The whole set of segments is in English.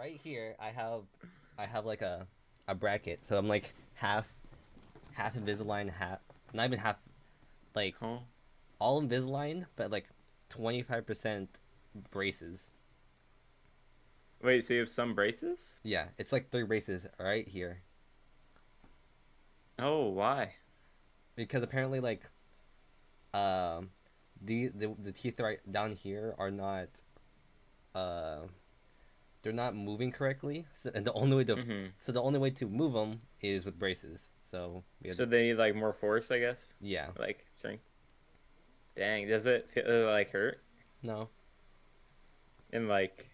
right here I have like a bracket, so I'm like half Invisalign, half not even half, like Huh? all Invisalign, but like 25% braces. Wait, so you have some braces? Yeah, it's like three braces right here Oh, why? because apparently like um the teeth right down here are not uh they're not moving correctly, and Mm-hmm. the only way to move them is with braces. So we had So they need like more force, I guess. yeah. Like strength. Dang, does it feel like hurt? No. And like,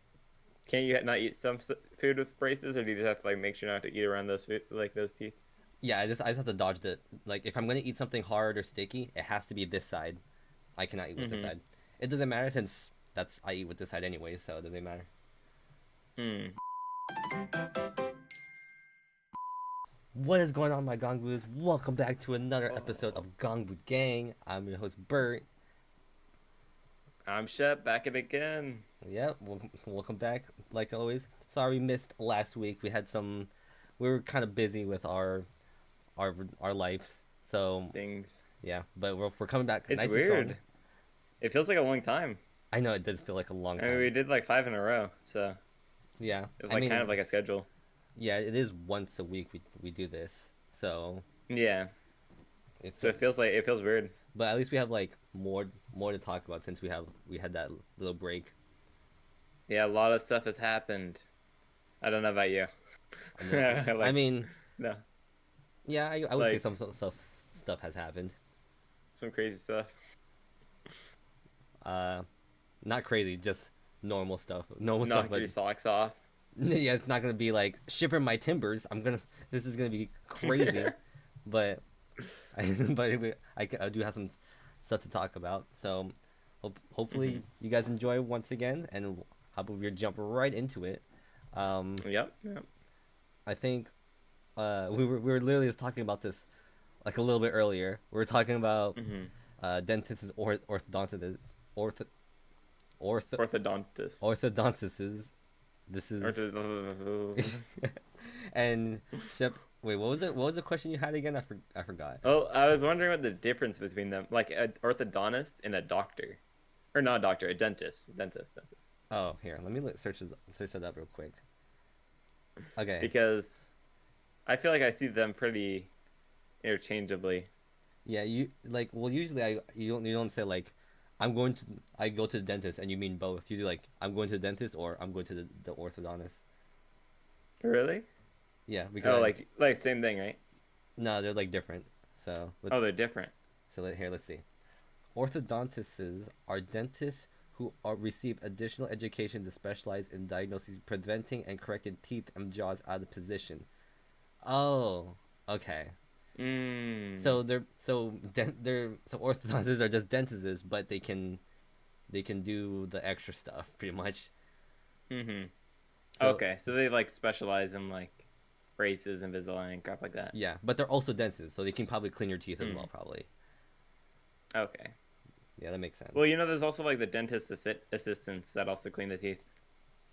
can't you not eat some food with braces, or do you just have to like make sure not to eat around those food, like those teeth? Yeah, I just have to dodge the, like, if I'm gonna eat something hard or sticky, it has to be this side. I cannot eat with this Mm-hmm. side. It doesn't matter since that's I eat with this side anyway, so it doesn't matter. Hmm. What is going on, my Gangbus? Welcome back to another episode Oh, of Gangbu Gang. I'm your host Bert. I'm Shep back at it again. Yep, welcome back. Like always, sorry we missed last week. We were kind of busy with our lives. So Things. yeah, but we're coming back It's nice and strong. weird. It feels like a long time. I know it does feel like a long I mean, we time. did like five in a row, so Yeah, it was I like kind of mean, like a schedule. yeah, it is once a week we do this. So Yeah. it's So it feels weird. but at least we have like more to talk about since we had that little break. Yeah, a lot of stuff has happened. I don't know about you. I know. I Like, mean, no, yeah, I would say like some stuff has happened. some crazy stuff. Uh, Not crazy, just normal stuff. Normal stuff, Knocked but your socks off. yeah, it's not gonna be like shiver my timbers. This is gonna be crazy, but I do have some stuff to talk about. So hopefully Hmm. you guys enjoy once again, and how about we jump right into it. Um, Yep, yep. I think we were literally just talking about this like a little bit earlier. We were talking about Hmm. dentists or orthodontists, ortho Orthodontist. orthodontists. This is and Shep. Wait, what was it? What was the question you had again? I forgot. Oh, I was wondering what the difference between them, like an orthodontist and a doctor, or not a doctor, a dentist, dentist. Oh, here, let me search that up real quick. Okay. Because I feel like I see them pretty interchangeably. Yeah, you like well usually you don't say like I go to the dentist and you mean both. You do like I'm going to the dentist or I'm going to the orthodontist. Really? Yeah, because Oh, I like same thing, right? no, they're like different. So Oh, they're different. let's see. Orthodontists are dentists who receive additional education to specialize in diagnosing, preventing, and correcting teeth and jaws out of position. Oh, okay. Mm. So orthodontists are just dentists, but they can do the extra stuff pretty much. Mm-hmm. So Okay, so they like specialize in like braces, Invisalign, and crap like that. yeah, but they're also dentists, so they can probably clean your teeth as well. Mm. Probably, Okay. yeah, that makes Well, sense. you know, there's also like the dentist assistants that also clean the teeth,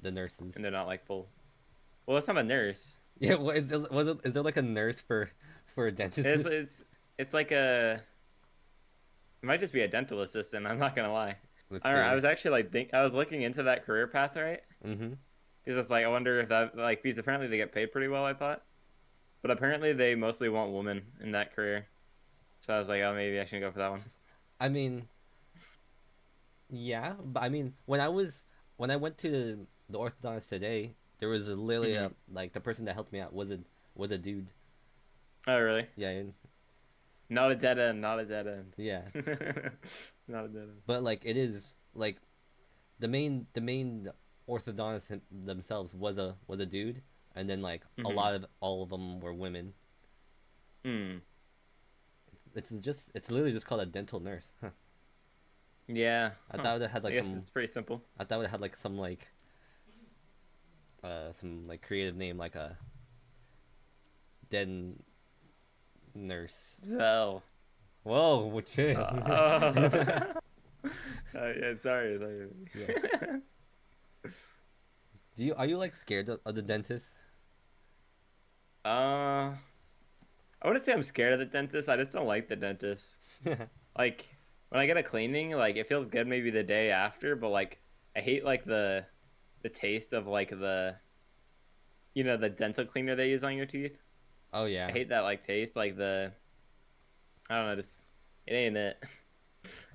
The nurses. and they're not like full. Well, that's not a nurse. Yeah, is there like a nurse for It's dentists? it's it's like a. It might just be a dental assistant. I'm not gonna lie. Let's I don't know. I see. was actually I was looking into that career path, right? Mm-hmm. Because it's like I wonder if that like because apparently they get paid pretty well. I thought, but apparently they mostly want women in that career. So I was like, oh, maybe I should go for that one. I mean, yeah, but I mean, when I went to the orthodontist today, there was literally Hmm. a like the person that helped me out was a dude. Oh, really? Yeah, Not a dead end. Not a dead end. yeah. Not a dead end. But like it is like the main orthodontist themselves was a dude, and then like a Hmm. lot of all of them were women. Hmm. It's literally just called a dental nurse. Huh. Yeah. I Huh. thought it had I like guess it's pretty simple. I thought it had like some like creative name like a dead nurse. Zell. Whoa, what you? Yeah, sorry. Yeah. Are you like scared of the dentist? Uh, I wouldn't say I'm scared of the dentist. I just don't like the dentist. Like when I get a cleaning, like it feels good maybe the day after, but like I hate like the taste of like the dental cleaner they use on your teeth. Oh I yeah, hate that like taste, like I don't know, just it ain't it.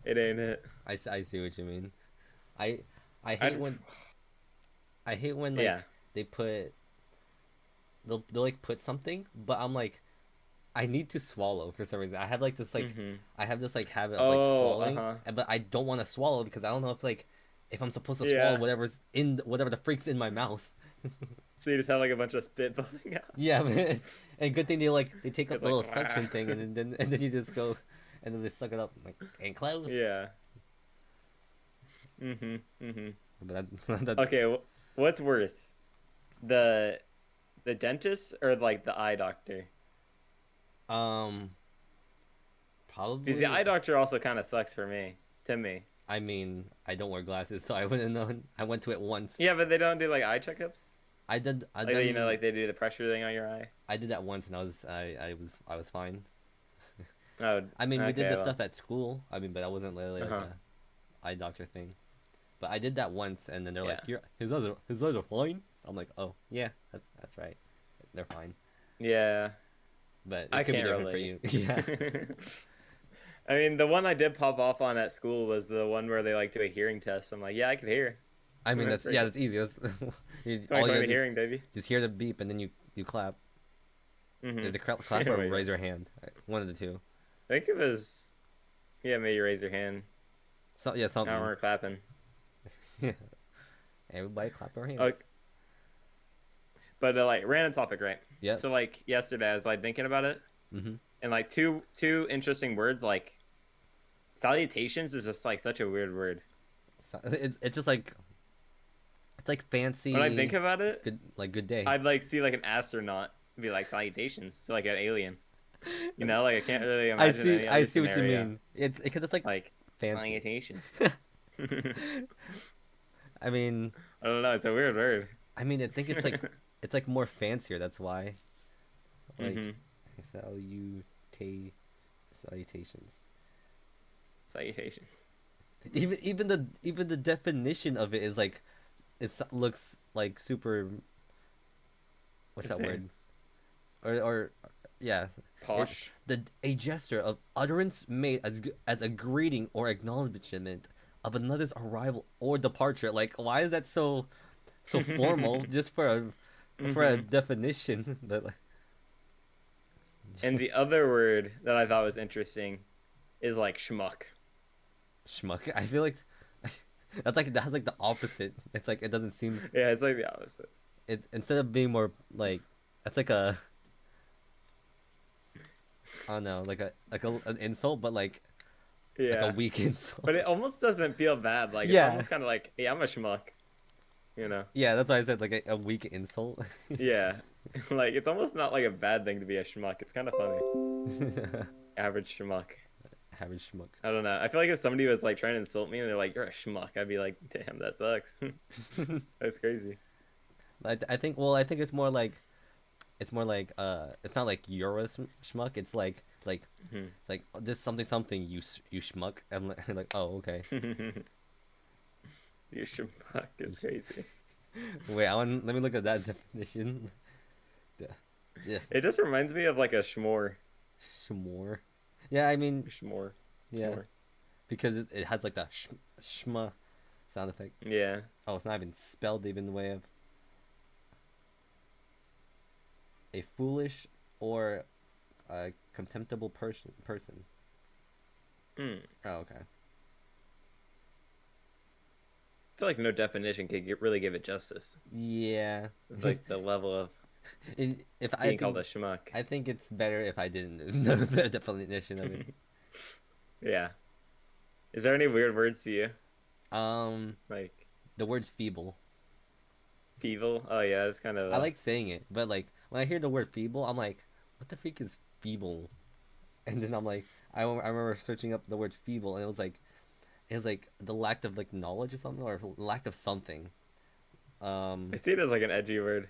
It ain't it. I see what you mean. I I hate I'd when I hate when yeah. like they put they'll like put something, but I'm like I need to swallow for some reason. I have like this like Mm-hmm. I have this like habit of like Oh, swallowing, uh-huh. but I don't want to swallow because I don't know if I'm supposed to swallow Yeah. whatever's in whatever the freak's in my mouth. So you just have like a bunch of spit building out. Yeah, man. And good thing they take up It's the like, little wow. suction thing and then you just go and then they suck it up like and close. Yeah. Mm-hmm. Mm-hmm. But that Okay, what's worse? The the dentist or like the eye doctor? um Because the probably eye doctor also kind of sucks for me, to me. I mean I don't wear glasses so I wouldn't know. I went to it once. Yeah, but they don't do like eye checkups. I Like done like they do the pressure thing on your eye. I did that once and I was fine. Oh, I mean, we did okay, the well, stuff at school. I mean, but that wasn't literally like uh-huh, a eye doctor thing. But I did that once, and then they're like, yeah, "Your his eyes are fine." I'm like, "Oh yeah, that's right. They're fine." yeah. But it I could be can't different for relate. you. Yeah. I mean, the one I did pop off on at school was the one where they like do a hearing test. I'm like, yeah, I could hear. I mean, That's that's pretty yeah, good. that's easy. That's all you 20/20 gotta do is hearing, baby. just hear the beep, and then you clap. Is Mm-hmm. it clap There or we go. raise your hand? One of the two. I think it was, yeah, maybe raise your hand. So yeah, I don't something. remember clapping. Yeah. Everybody clap their Oh, hands. but like random topic, right? Yep. So like yesterday, I was like thinking about it, Mhm. and like two interesting words like salutations is just like such a weird word. So, it's just like it's like When I think fancy, about it, good day. I'd like see like an astronaut be like salutations to like an alien. You know, like I can't really imagine any I other see what you scenario. mean. It's because it's like Like fancy. salutations. I I mean, don't know. It's a weird word. I think it's like more fancier. That's why. Like, Mm-hmm. saluta salutations. Salutations. Even the definition of it is like it looks like super. What's that word? Advanced. Or yeah, it Posh. the a gesture of utterance made as a greeting or acknowledgement of another's arrival or departure. Like, why is that so formal? Just for a Mm-hmm. definition that like And the other word that I thought was interesting is like schmuck. schmuck. I feel like that's like the opposite. It's like it doesn't seem Yeah, it's like the opposite. it instead of being more like that's like a I don't know like an insult, but like a Yeah. weak insult. But it almost doesn't feel bad. Like it's Yeah, almost kind of like, hey, I'm a schmuck. You know? yeah. That's why I said like a weak insult. Yeah. Like it's almost not like a bad thing to be a schmuck. It's kind of funny. Average schmuck. Average schmuck. I don't know. I feel like if somebody was like trying to insult me and they're like, "You're a schmuck," I'd be like, "Damn, that sucks." That's crazy. I think it's more like it's not like you're a schmuck. It's like this something something you schmuck and like oh okay. You schmuck is crazy. Wait, let me look at that definition. The It just reminds me of like a schmore. schmore. Yeah, I mean Schmore. yeah, S'more. because it has like the shma sound effect. Yeah. Oh, it's not even spelled even the way of a foolish or a contemptible person. Mm. Oh, okay. I feel like no definition could really give it justice. Yeah. It's like the level of If being called a schmuck. I think it's better if I didn't know the definition of it. Yeah. Is there any weird words to you? Um, Like the word feeble. feeble? Oh yeah, it's kind of I like saying it, but like when I hear the word feeble, I'm like, what the freak is feeble? And then I'm like, I remember searching up the word feeble, and it was like the lack of like knowledge or something, or lack of something. I Um, see it as like an edgy word.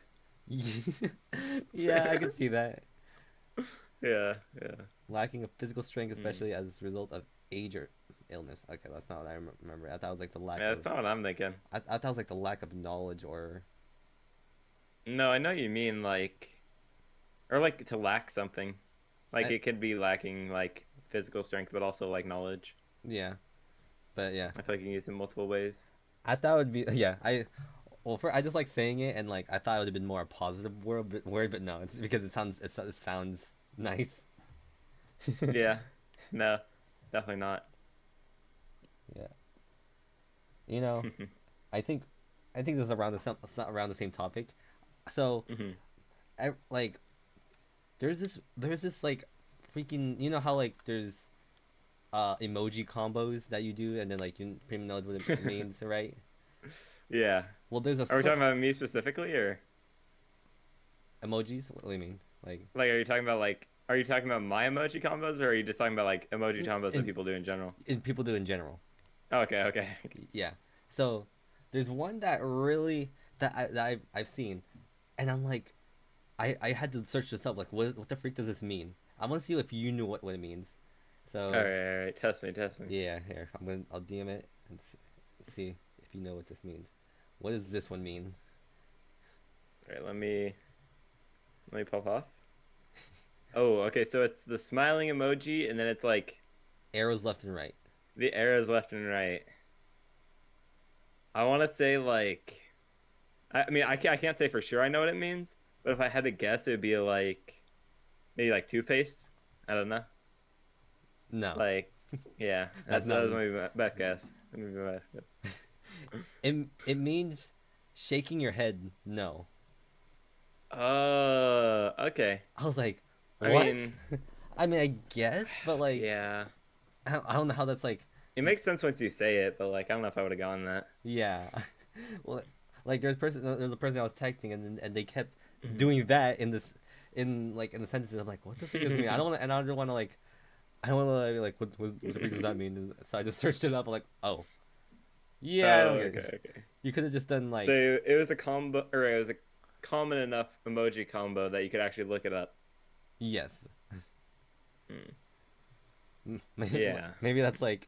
yeah, I can see that. Yeah, yeah. Lacking of physical strength, Hmm. especially as a result of age or illness. Okay, that's not what I remember. I thought it was like the lack Yeah, that's of. not what I'm thinking. I thought it was like the lack of knowledge or. No, I know you mean like, or like to lack something. Like I, it could be lacking like physical strength, but also like knowledge. yeah, but yeah, I feel like you can use it in multiple ways. I thought it would be yeah. I just like saying it and like I thought it would have been more a positive word, but no, it's because it sounds nice. Yeah. No, definitely not. Yeah, you know, I think I think this is around the same topic. So Hmm. like there's this like freaking you know how like there's emoji combos that you do and then like you pretty much know what it means, right? Yeah. Well, there's a Are we talking about me specifically, or emojis. What do you mean? Like like are you talking about like are you talking about my emoji combos, or are you just talking about like emoji combos that in, people do in general? in people do in general. Okay, okay. Yeah. So there's one that really I've seen, and I'm like, I had to search this up. Like, what the freak does this mean? I want to see if you knew what it means. All So right, all right. Test me, test me. yeah, here I'll DM it and see if you know what this means. What does this one mean? All right, let me pop off. Oh, okay. So it's the smiling emoji, and then it's like Arrows left and right. the arrows left and right. I want to say like I mean I can't say for sure I know what it means, but if I had to guess, it would be like maybe like two-faced. I don't know. No, Like, yeah, that's that not. was my best guess. That would be my best guess. It means shaking your head. No. Okay. I was like, I what? mean, I mean, I guess, but like, yeah, I don't know how that's like. it makes sense once you say it, but like, I don't know if I would have gone that. Yeah, well, like there's a person I was texting and they kept Mhm. doing that in this in like in the sentences. I'm like, what the freak does it mean? I don't want to, and I don't want to like, I don't want to like, what the freak does that mean? So I just searched it up. I'm like, oh, yeah, I don't Oh, get it. okay, okay. You could have just done So like, it was a combo, or it was a common enough emoji combo that you could actually look it up. yes. Hmm. Maybe, Yeah. maybe that's like,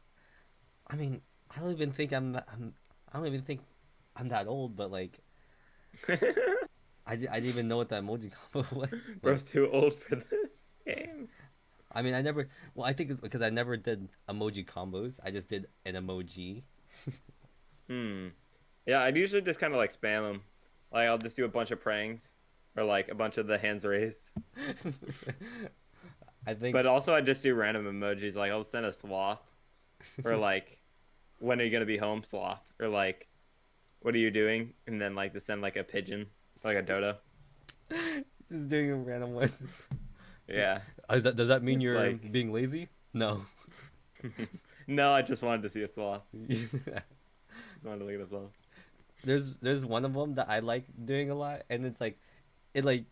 I mean, I don't even think I don't even think I'm that old, but like, I didn't even know what the emoji combo was. Like, Bro's too old for this game. I mean, I never. Well, I think it's because I never did emoji combos. I just did an emoji. Hmm. Yeah, I'd usually just kind of like spam them. Like I'll just do a bunch of pranks or like a bunch of the hands raised. I think. But also I just do random emojis. Like I'll send a sloth or like when are you gonna be home sloth or like what are you doing? And then like to send like a pigeon, like a dodo. Just doing a random one. Yeah. Does that mean It's you're like being lazy? No. no, I just wanted to see a sloth. Just wanted to look at a sloth. There's one of them that I like doing a lot, and it's like, it like,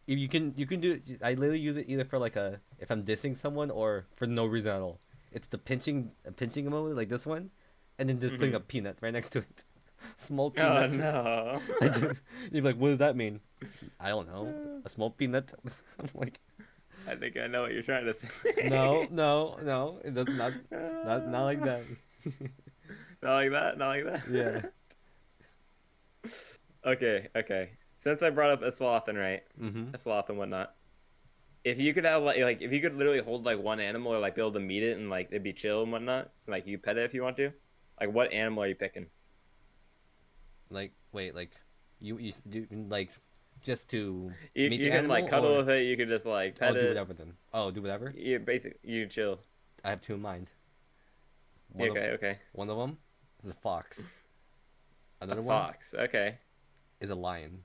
if you can do. I literally use it either for like a if I'm dissing someone or for no reason at all. It's the pinching emoji like this one, and then just putting Hmm. a peanut right next to it. Small Oh peanuts. no. I do. You're like, what does that mean? I don't know. A small peanut. I'm like, I think I know what you're trying to no, say. no, no. It does not like that. Not like that, not like Yeah. that. Okay, okay. Since I brought up a sloth and right, Mm-hmm. a sloth and whatnot. If you could have like if you could literally hold like one animal or like be able to meet it and like it'd be chill and whatnot, like you pet it if you want to, like what animal are you picking? Like, wait, like, you do like just to You meet the you can like animal cuddle or with it, you could just like oh pet do it. whatever then. Oh, do whatever. You basic you chill. I have two in mind. Yeah, One of okay, okay. one of them is a fox. A Another one fox. Okay. is a lion.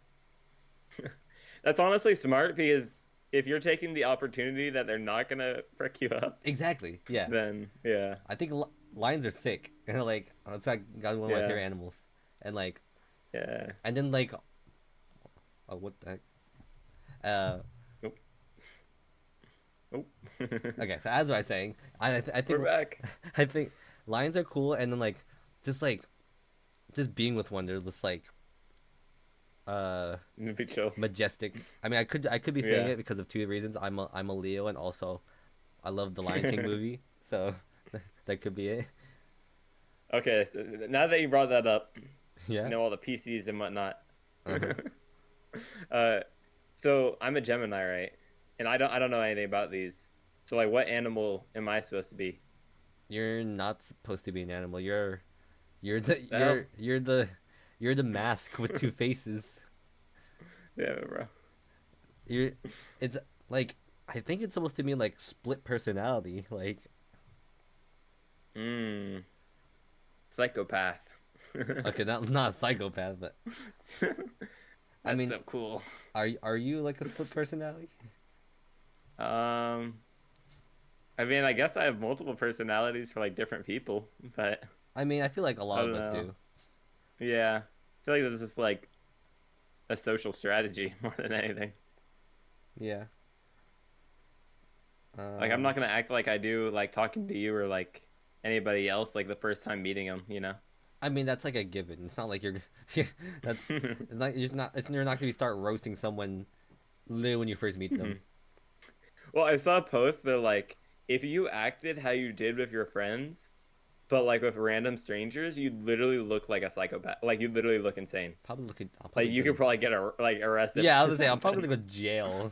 That's honestly smart because if you're taking the opportunity that they're not gonna frick you up, Exactly. Yeah. then yeah, I think lions are sick. And like it's like got one of my yeah, favorite animals. And like yeah. and then like oh what the heck? Uh Nope. Nope. okay, so as I was saying, I We're think back. I think lions are cool and then like just being with one they're just like uh Be chill. majestic. I mean, I could be saying Yeah. it because of two reasons. I'm a Leo, and also I love the Lion King movie, so that could be it. Okay, so now that you brought that up, Yeah. all the PCs and whatnot. Uh huh. uh, so I'm a Gemini, right? And I don't know anything about these. So like, what animal am I supposed to be? You're not supposed to be an animal. You're the The hell? you're the mask with two faces. Yeah, bro. You're it's like I think it's supposed to mean like split personality. Like Mm, psychopath. okay, not a psychopath, but I That's mean, so cool. are you like a split personality? Um, I mean, I guess I have multiple personalities for like different people, but I mean, I feel like a I lot don't of us know. do. Yeah, I feel like this is like a social strategy more than anything. Yeah. Like, I'm Um. not gonna act like I do like talking to you or like anybody else like the first time meeting them, you know? I mean, that's like a given. It's not like you're. That's. It's not. You're not. You're not gonna start roasting someone literally when you first meet them. Well, I saw a post that like if you acted how you did with your friends, but like with random strangers, you literally look like a psychopath. Like you literally look insane. Probably looking. I'll Like probably you could go. probably get like arrested Yeah, I or was gonna say I'm probably something. gonna go to jail.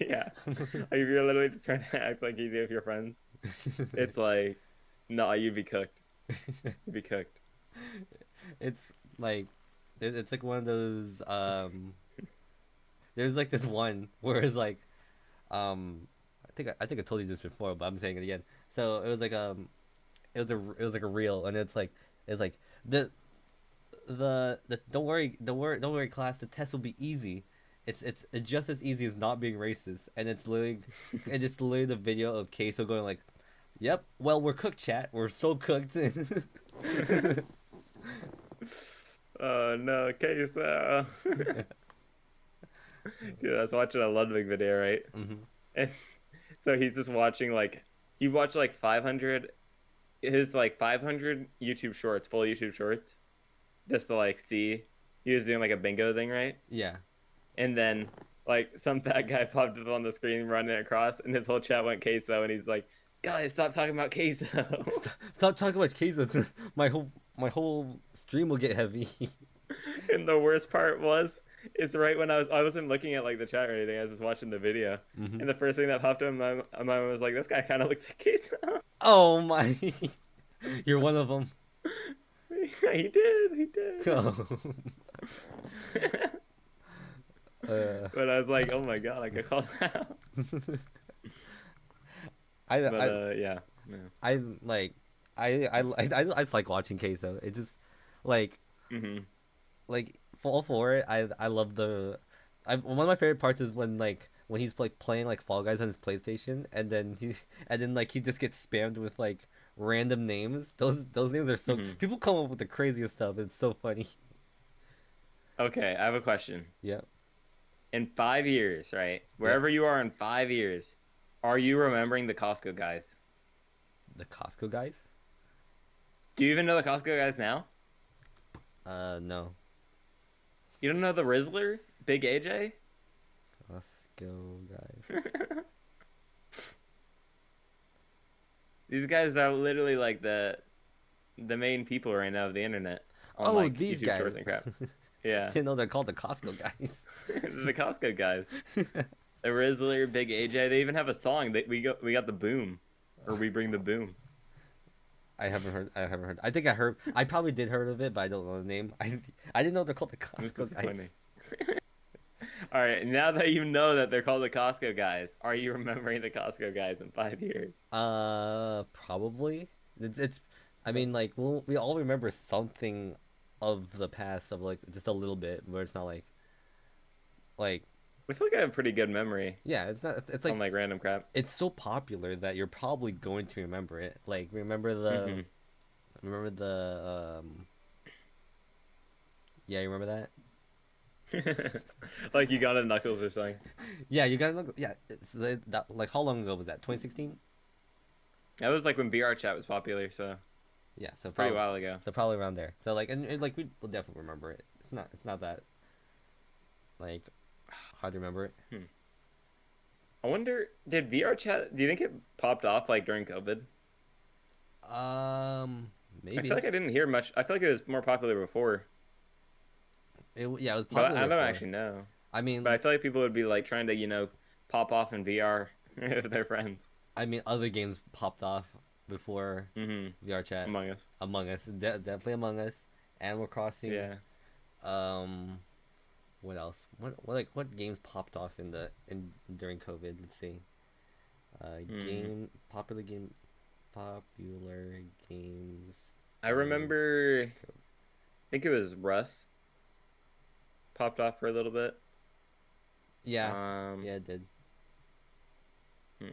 Yeah. Like if you're literally just trying to act like you do with your friends, it's like, no, you'd be cooked. You'd be cooked. It's like it's like one of those there's like this one where it's like I think I told you this before, but I'm saying it again. So it was like it was like a reel, and it's like the the don't worry class, the test will be easy. It's just as easy as not being racist, and it's literally the video of Caseoh going like, "Yep, well we're cooked, chat. We're so cooked." Oh no, Caseoh. Dude, I was watching a Ludwig video, right? Hmm. And so he's just watching like he watched like 500 his like 500 YouTube shorts, full YouTube shorts, just to like see. He was doing like a bingo thing, right? Yeah. And then like some bad guy popped up on the screen running across, and his whole chat went queso, and he's like, "Guys, stop talking about queso." Stop talking about Caseoh. It's gonna my whole stream will get heavy. And the worst part was, is right when I wasn't looking at like the chat or anything. I was just watching the video, Hmm. and the first thing that popped up in my mind was like, "This guy kind of looks like queso." Oh my! You're one of them. He did, he did. Oh. uh, But I was like, "Oh my god, I could call that out." I But I yeah, yeah. I like I just like watching Queso. It just like Hmm. like fall for it. I love one of my favorite parts is when he's like playing like Fall Guys on his PlayStation, and then like he just gets spammed with like random names. Those names are so Hmm. people come up with the craziest stuff. It's so funny. Okay, I have a question. Yeah, In 5 years, right? yeah. Wherever you are in 5 years, are you remembering the Costco guys? The Costco guys. Do you even know the Costco guys now? No. You don't know the Rizzler, Big AJ? Costco guys. These guys are literally like the main people right now of the internet on Oh, like these YouTube guys. Shorts and crap. Yeah, Didn't know they're called the Costco guys. the Costco guys. The Rizzler, Big AJ. They even have a song that we got the boom, or we bring the boom. I haven't heard. I haven't heard. I think I heard. I probably did heard of it, but I don't know the name. I didn't know they're called the This is Costco funny. guys. All right, now that you know that they're called the Costco guys, are you remembering the Costco guys in 5 years? Probably. It's. I mean, like we all remember something of the past of like just a little bit, where it's not like I feel like I have pretty good memory yeah. It's not. It's on like like random crap. it's so popular that you're probably going to remember it. Like Hmm. remember the yeah. You remember that? Like you got a Knuckles or something. Yeah, you gotta look. Yeah, that like how long ago was that? 2016. That was like when BR chat was popular, so Yeah, pretty while ago. so probably around there. So like and like we will definitely remember it. It's not that. Like, hard to remember it. Hmm. I wonder, did VR chat? Do you think it popped off like during COVID? Um, I feel maybe like I didn't hear much. I feel like it was more popular before, yeah, it was but popular I don't before. actually know. I But I mean, feel like people would be like trying to, pop off in VR with their friends. other games popped off before VR chat. Among Us. Among Us, definitely Among Us, Animal Crossing. Yeah. Um, what else? What games popped off in during COVID? Let's see. Hmm. Game popular games I during remember. I COVID. think it was Rust popped off for a little bit. Yeah, Um. yeah, it did. hmm.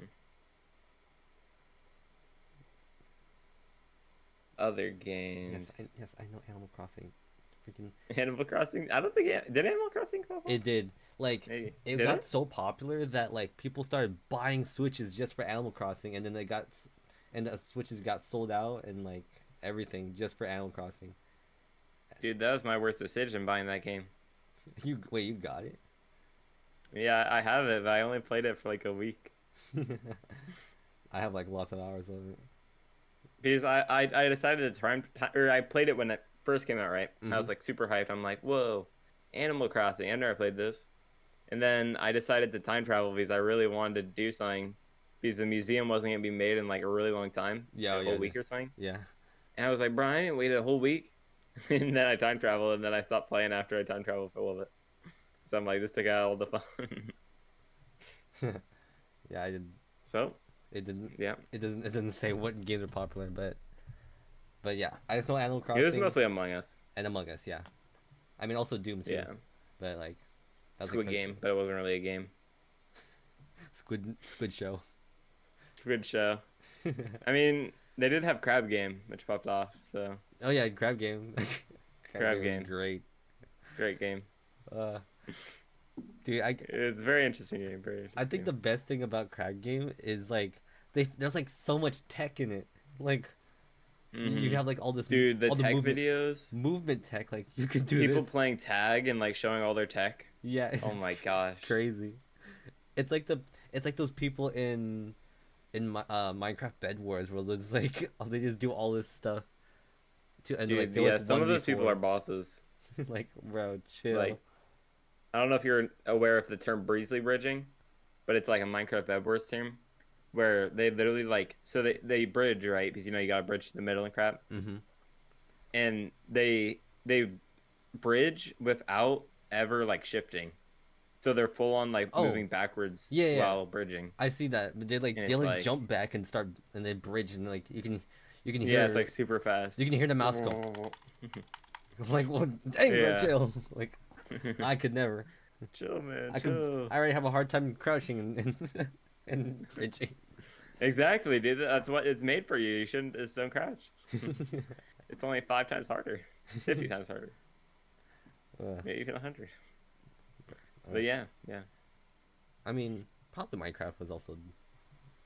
Other games. Yes, I know Animal Crossing. Freaking, Animal Crossing. I don't think did Animal Crossing pop off? it did. Like, Maybe it did got it? so popular that like people started buying Switches just for Animal Crossing, and then and the Switches got sold out and like everything just for Animal Crossing. Dude, that was my worst decision buying that game. You got it? Yeah, I have it, but I only played it for like a week I have like lots of hours of it. because I decided to or I played it when it first came out, right? I Hmm. was like super hyped. I'm like, whoa, Animal Crossing. I never played this. And then I decided to time travel because I really wanted to do something because the museum wasn't gonna be made in like a really long time, Yeah, like oh, a yeah, whole week or something. yeah. And I was like, Brian, I didn't wait a whole week. And then I time traveled, and then I stopped playing after I time traveled for a little bit. So I'm like, this took out all the fun. Yeah, I did. So It didn't. yeah, It doesn't say what games are popular, but yeah, I just know Animal it was Crossing mostly Among Us. and Among Us. Yeah, I mean also Doom too, Yeah, but like that was like Squid first Game, but it wasn't really a game. Squid Show. Squid Show. I mean, they did have Crab Game, which popped off. So Oh yeah, Crab Game. Crab Crab Game was Game, great. great game. Uh, dude, It's a very interesting game. Very I interesting think game. the best thing about Crab Game is like there's like so much tech in it. Like you Hmm. have like Dude, the all the tech videos, movement tech. Like you could do people this. playing tag and like showing all their tech. Yeah, Oh my it's gosh. crazy. It's like it's like those people in my Minecraft Bed Wars where they just like they just do all this stuff to and like Dude, they're yeah, like some one of v those people are four. bosses. Like bro, chill. Like, I don't know if you're aware of the term breezely bridging, but it's like a Minecraft Bed Wars term where they literally like so they bridge, right? Because you gotta bridge to the middle and crap. Mm-hmm. And they bridge without ever like shifting. So they're full on like Oh moving backwards yeah, yeah. while bridging. I see that. But And they it's like like jump back and start and they bridge and like you can yeah, it's hear like super fast. the mouse go like well dang bro Yeah. chill like I could never. Chill, man, chill. I already have a hard time crouching and bridging. Exactly, dude. That's what it's made for you. You shouldn't just don't crouch. It's only 5 times harder, 50 times harder, maybe even 100. Uh, But yeah, yeah. I mean, probably Minecraft was also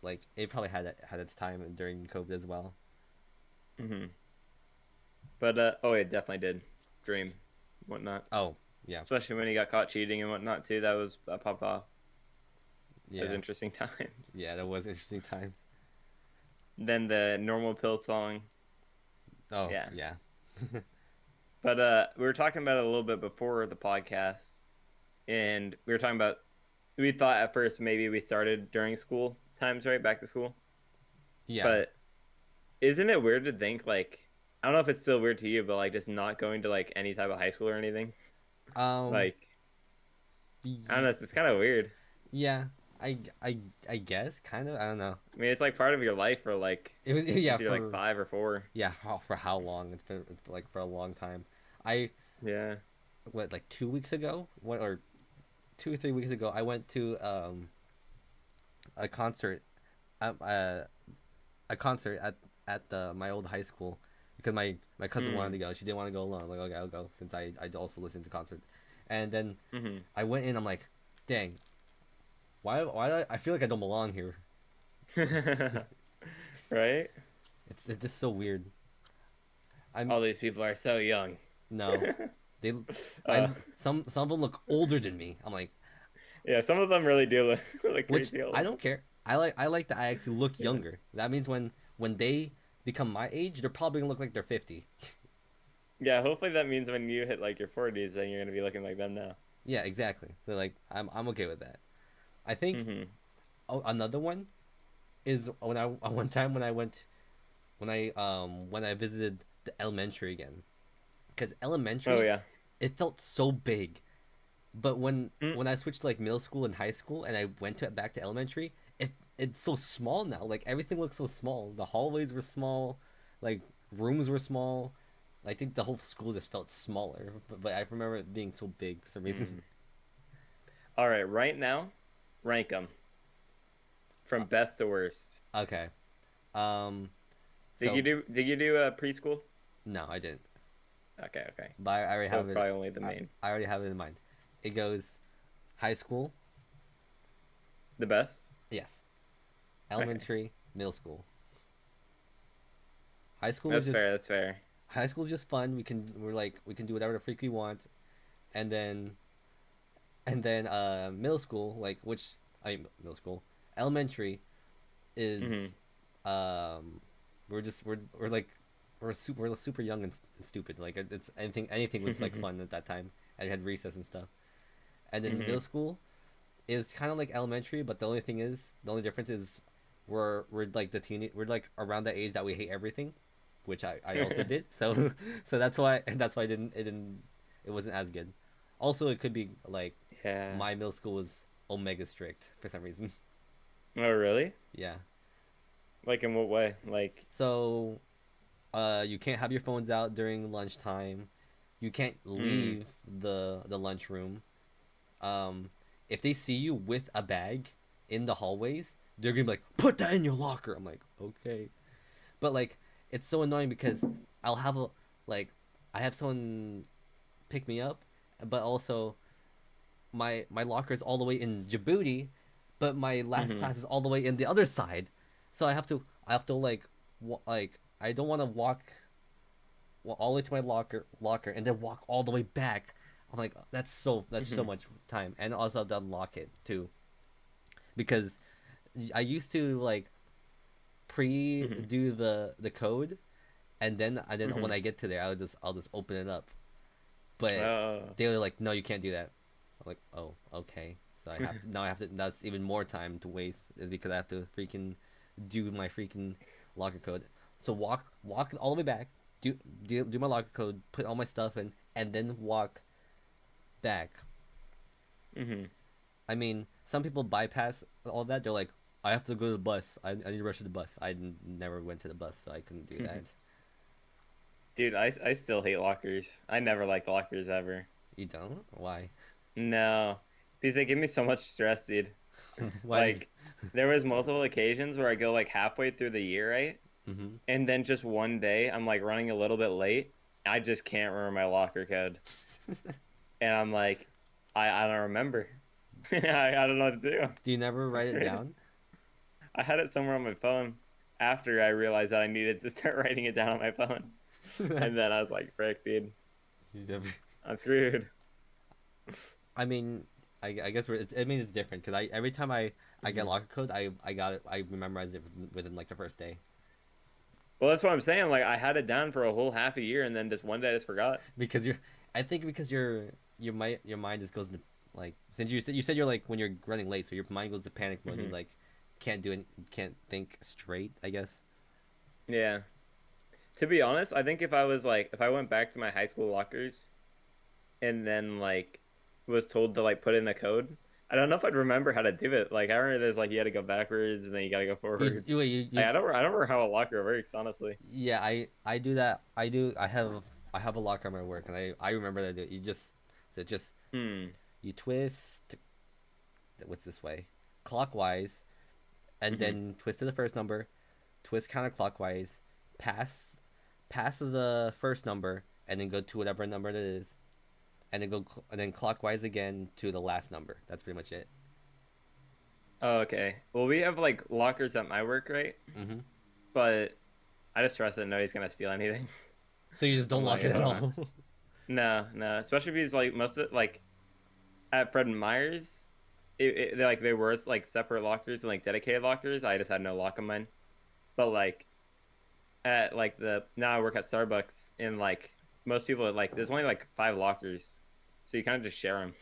like it probably had its time during COVID as well. Hmm. But oh, it definitely did. Dream, whatnot. Oh yeah, Especially when he got caught cheating and whatnot too. That popped off. It was yeah, interesting times. yeah. That was interesting times. Then the normal pill song. Oh Yeah. yeah, But we were talking about it a little bit before the podcast, and we were talking about we thought at first maybe we started during school times, right? Back to school. yeah. But isn't it weird to think like I don't know if it's still weird to you, but like just not going to like any type of high school or anything? Um, Like I don't know, it's just kind of weird. yeah. I guess kind of. I don't know. I mean, it's like part of your life for like It was yeah since you're like 5 or 4. for how long it's like for a long time. I Yeah. what like 2 weeks ago, what or 2 or 3 weeks ago, I went to a concert, um, uh, a concert at my old high school because my cousin wanted Mm. to go. She didn't want to go alone. I'm like okay, I'll go since I also listen to concerts. And then Mhm. I went in. I'm like, dang, why I feel like I don't belong here. Right? It's just so weird. I'm All these people are so young. no They, Uh, some of them look older than me. I'm like, yeah, some of them really do look like which creepy I old. don't care. I like that I actually look Yeah. younger. That means when they become my age, they're probably gonna look like they're 50. Yeah, hopefully that means when you hit like your 40s, then you're gonna be looking like them now. Yeah, exactly. So like I'm okay with that. I think Mm-hmm. another one is when I one time when I visited the elementary again, because Oh elementary yeah. it felt so big, but Mm. when I switched to like middle school and high school and I went to back to elementary, it's so small now. Like everything looks so small. The hallways were small, like rooms were small. I think the whole school just felt smaller, but I remember it being so big for some reason. Mm. All right, right now, rank them from best to worst. Okay. Um. Did you So do preschool? no, I didn't. Okay, okay. But I already So have it. probably only the main. I already have it in mind. It goes high school, The best? yes. Okay. Elementary, middle school. High school was That's just fair, that's fair. high school is just fun. We can do whatever the freak we want, and then middle school, like which I mean middle school, elementary Mm-hmm. is we're just we're super young and stupid. Like it's anything was like fun at that time, and we had recess and stuff. And then Mm-hmm. middle school is kind of like elementary, but the only difference is we're like we're like around the age that we hate everything, which I also did. So so that's why it wasn't as good. Also, it could be like Yeah. my middle school was omega strict for some reason. Oh, really? Yeah. Like in what way? Like, So you can't have your phones out during lunchtime. You can't mm. leave the lunchroom. Um, if they see you with a bag in the hallways, they're gonna be like, "Put that in your locker." I'm like, "Okay," but like, it's so annoying because I'll have a like, I have someone pick me up, but also my locker is all the way in Djibouti, but my last Mm-hmm. class is all the way in the other side, so I have to like like I don't want to walk all the way to my locker and then walk all the way back. I'm like that's so Mm-hmm. much time, and also have to unlock it too because I used to like pre Mm-hmm. do the code, and then Mm-hmm. when I get to there, I'll just open it up. But Oh. they were like, no, you can't do that. I'm like, oh, okay. So I have to. That's even more time to waste is because I have to freaking do my freaking locker code. So walk all the way back, do my locker code, put all my stuff in, and then walk back. Mm-hmm. I mean, some people bypass all that. They're like, I have to go to the bus. I need to rush to the bus. Never went to the bus, so I couldn't do that. Dude, I still hate lockers. I never liked lockers ever. You don't? Why? No, because they give me so much stress, dude. Why do you? Like, there was multiple occasions where I go like halfway through the year, right? Mm-hmm. And then just one day I'm like running a little bit late. I just can't remember my locker code. And I'm like, I don't remember. I don't know what to do. Do you never It's write it crazy. down? I had it somewhere on my phone after I realized that I needed to start writing it down on my phone. You And then I was like, frick, dude, never. I'm screwed. I mean, I guess I mean it's different because I every time I get Mhm. locker code, I got it. I memorized it within like the first day Well, that's what I'm saying. Like, I had it down for a whole half a year, and then just one day I just forgot. because you're. I think because your mind just goes into like since you said you're like when you're running late, so your mind goes to panic mode. You Hmm. like can't think straight. I guess. Yeah. To be honest, I think if I was like, if I went back to my high school lockers and then like was told to like put in the code, I don't know if I'd remember how to do it. Like, I remember there's like you had to go backwards and then you got to go forwards. Like, I don't remember how a locker works, honestly. yeah I do that I have a locker at my work and I remember that you just so just Hmm. you twist what's this way clockwise and Hmm. then twist to the first number, twist counterclockwise, pass pass the first number, and then go to whatever number it is, and then and then clockwise again to the last number. That's pretty much it. Oh, okay. Well, we have like lockers at my work, right? Hmm. But I just trust that nobody's gonna steal anything. So you just don't I'm lock like, it at all. No, especially because like most of like at Fred and Myers, they were like separate lockers and like dedicated lockers. I just had no lock on mine. But like at like the now I work at Starbucks and like most people like there's only like 5 lockers, so you kind of just share them.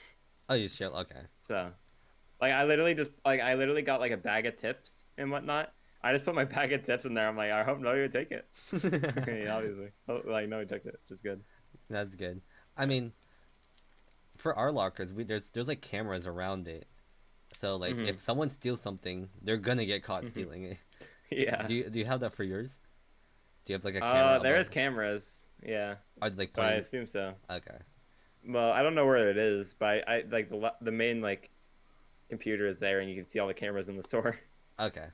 Oh, you share. Okay. So like I literally got like a bag of tips and whatnot. I just put my bag of tips in there. I'm like, I hope nobody would take it. Yeah, obviously, like nobody took it, which is good. That's good. I mean, for our lockers, there's like cameras around it. So like Hmm. if someone steals something, they're gonna get caught stealing it. Yeah. Do you have that for yours? Do you have like a camera There above? is cameras. Yeah. Are they like So I pointing? assume so. Okay. Well, I don't know where it is, but I like the main like computer is there, and you can see all the cameras in the store. Okay.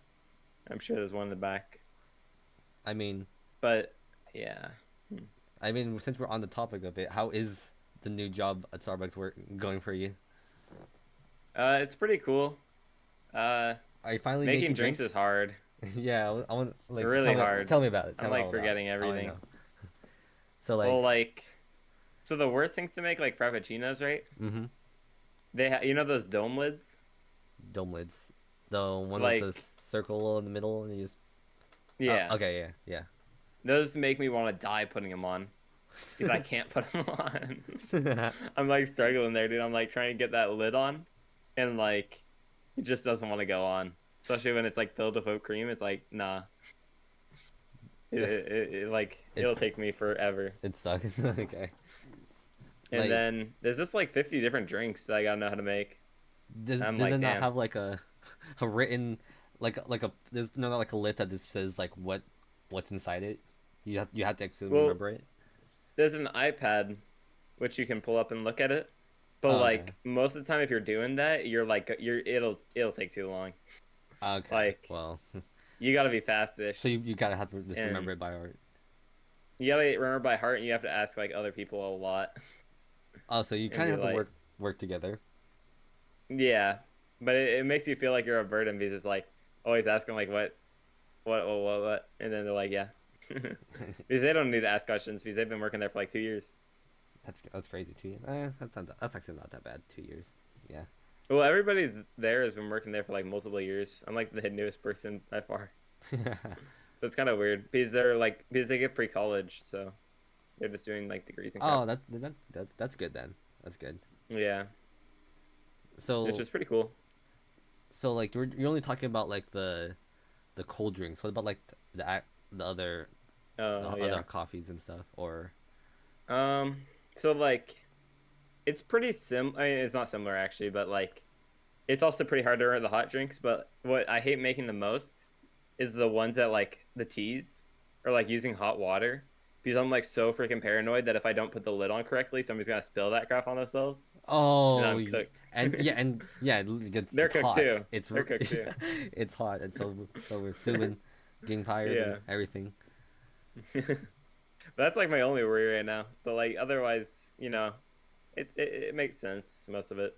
I'm sure there's one in the back, I mean, but yeah. Hmm. since we're on the topic of it, how is the new job at Starbucks work going for you? It's pretty cool. Uh, Are you finally Making making drinks drinks? is hard, Yeah, I want like really hard. tell me about it. I'm Tell me like all about it. forgetting I want to know. everything. So Well, like, like, so the worst things to make like frappuccinos, right? mm-hmm. You know those dome lids, Dome lids, the one with the like circle in the middle, and you just. Oh, yeah, okay, yeah, those make me want to die putting them on because I can't put them on. yeah. I'm like struggling there, dude. I'm like trying to get that lid on, and like it just doesn't want to go on. Especially when it's like filled with whipped cream. It's like nah. Like it'll it's take me forever. it sucks. Okay. And Like, then there's just like 50 different drinks that I gotta know how to make. I'm does it like, not damn. have like a written like a there's no not like a list that just says like what's inside it? You have to actually Well, remember it. there's an iPad which you can pull up and look at it. But Oh, okay. like most of the time, if you're doing that, it'll take too long. Okay. Like Well, you gotta be fastish, so you gotta have to just and remember it by heart. you gotta remember by heart, and you have to ask like other people a lot, Oh, so you and kind of be have to like, work together. yeah. But it makes you feel like you're a burden because it's like always asking like what, and then they're like, yeah. Because they don't need to ask questions because they've been working there for like 2 years. That's crazy. 2 years. That's actually not that bad. 2 years. Yeah. Well, everybody's there has been working there for like multiple years. I'm like the newest person by far, so it's kind of weird because they get free college, so they're just doing like degrees and crap. Oh, that's good then. That's good. Yeah, which So is pretty cool. like you're only talking about like the cold drinks. What about like the other the Oh other yeah. coffees and stuff or Um. So like, it's pretty I mean, it's not similar actually, but like, it's also pretty hard to run the hot drinks. But what I hate making the most is the ones that like the teas or like using hot water because I'm like so freaking paranoid that if I don't put the lid on correctly, somebody's gonna spill that crap on themselves and oh I'm cooked. and yeah They're it's cooked hot. too. It's They're cooked too. it's hot and so we're assuming getting fired and Yeah. everything. That's like my only worry right now. But like otherwise, it makes sense most of it.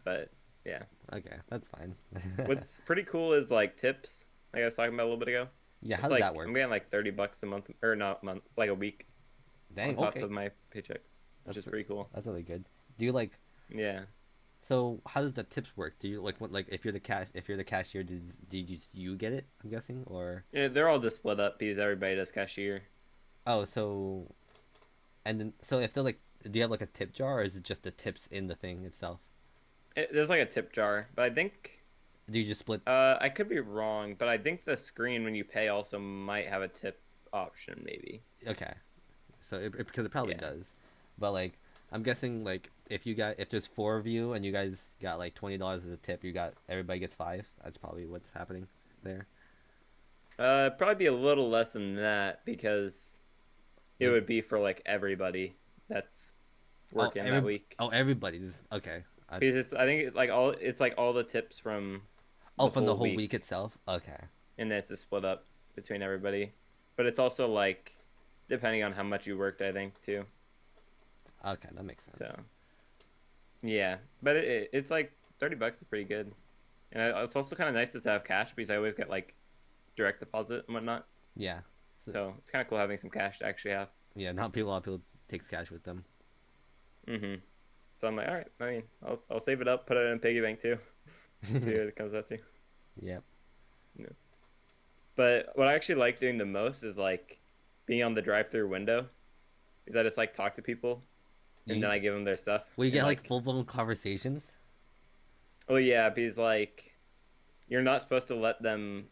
But yeah, Okay, that's fine. what's pretty cool is like tips. Like I was talking about a little bit ago. Yeah, how It's does that like I'm work? getting like $30 a month or not a month, like a week on Dang, top okay. of my paychecks, which is That's pretty cool. that's really good. Do you like Yeah. so how does the tips work? Do you like what like if you're the cashier did you get it, I'm guessing, or Yeah, they're all just split up because everybody does cashier. oh, so and then so if they're like do you have like a tip jar or is it just the tips in the thing itself? There's like a tip jar, but I think Do you just split I could be wrong, but I think the screen when you pay also might have a tip option, maybe. okay. So because it probably Yeah. does. But like I'm guessing like if there's four of you and you guys got like $20 as a tip, you got everybody gets five. That's probably what's happening there. Probably be a little less than that because it Is would be for like everybody that's working that week. everybody's okay. Because I think it's like all the tips from Oh, the from the whole whole week week, itself. Okay. and then it's just split up between everybody. But it's also like depending on how much you worked, I think too. Okay, that makes So sense. yeah, but it's like $30 is pretty good, and it's also kind of nice to have cash because I always get like direct deposit and whatnot. Yeah. So, So it's kind of cool having some cash to actually have. yeah, not people. A lot of people takes cash with them. Mm-hmm. So I'm like, all right. I mean, I'll save it up, put it in a piggy bank too. See what it comes out to. Yep. Yeah. But what I actually like doing the most is like being on the drive-through window, because I just like talk to people, and You then I give them their stuff, well, you and get like like, full blown conversations. oh yeah, because like you're not supposed to let them.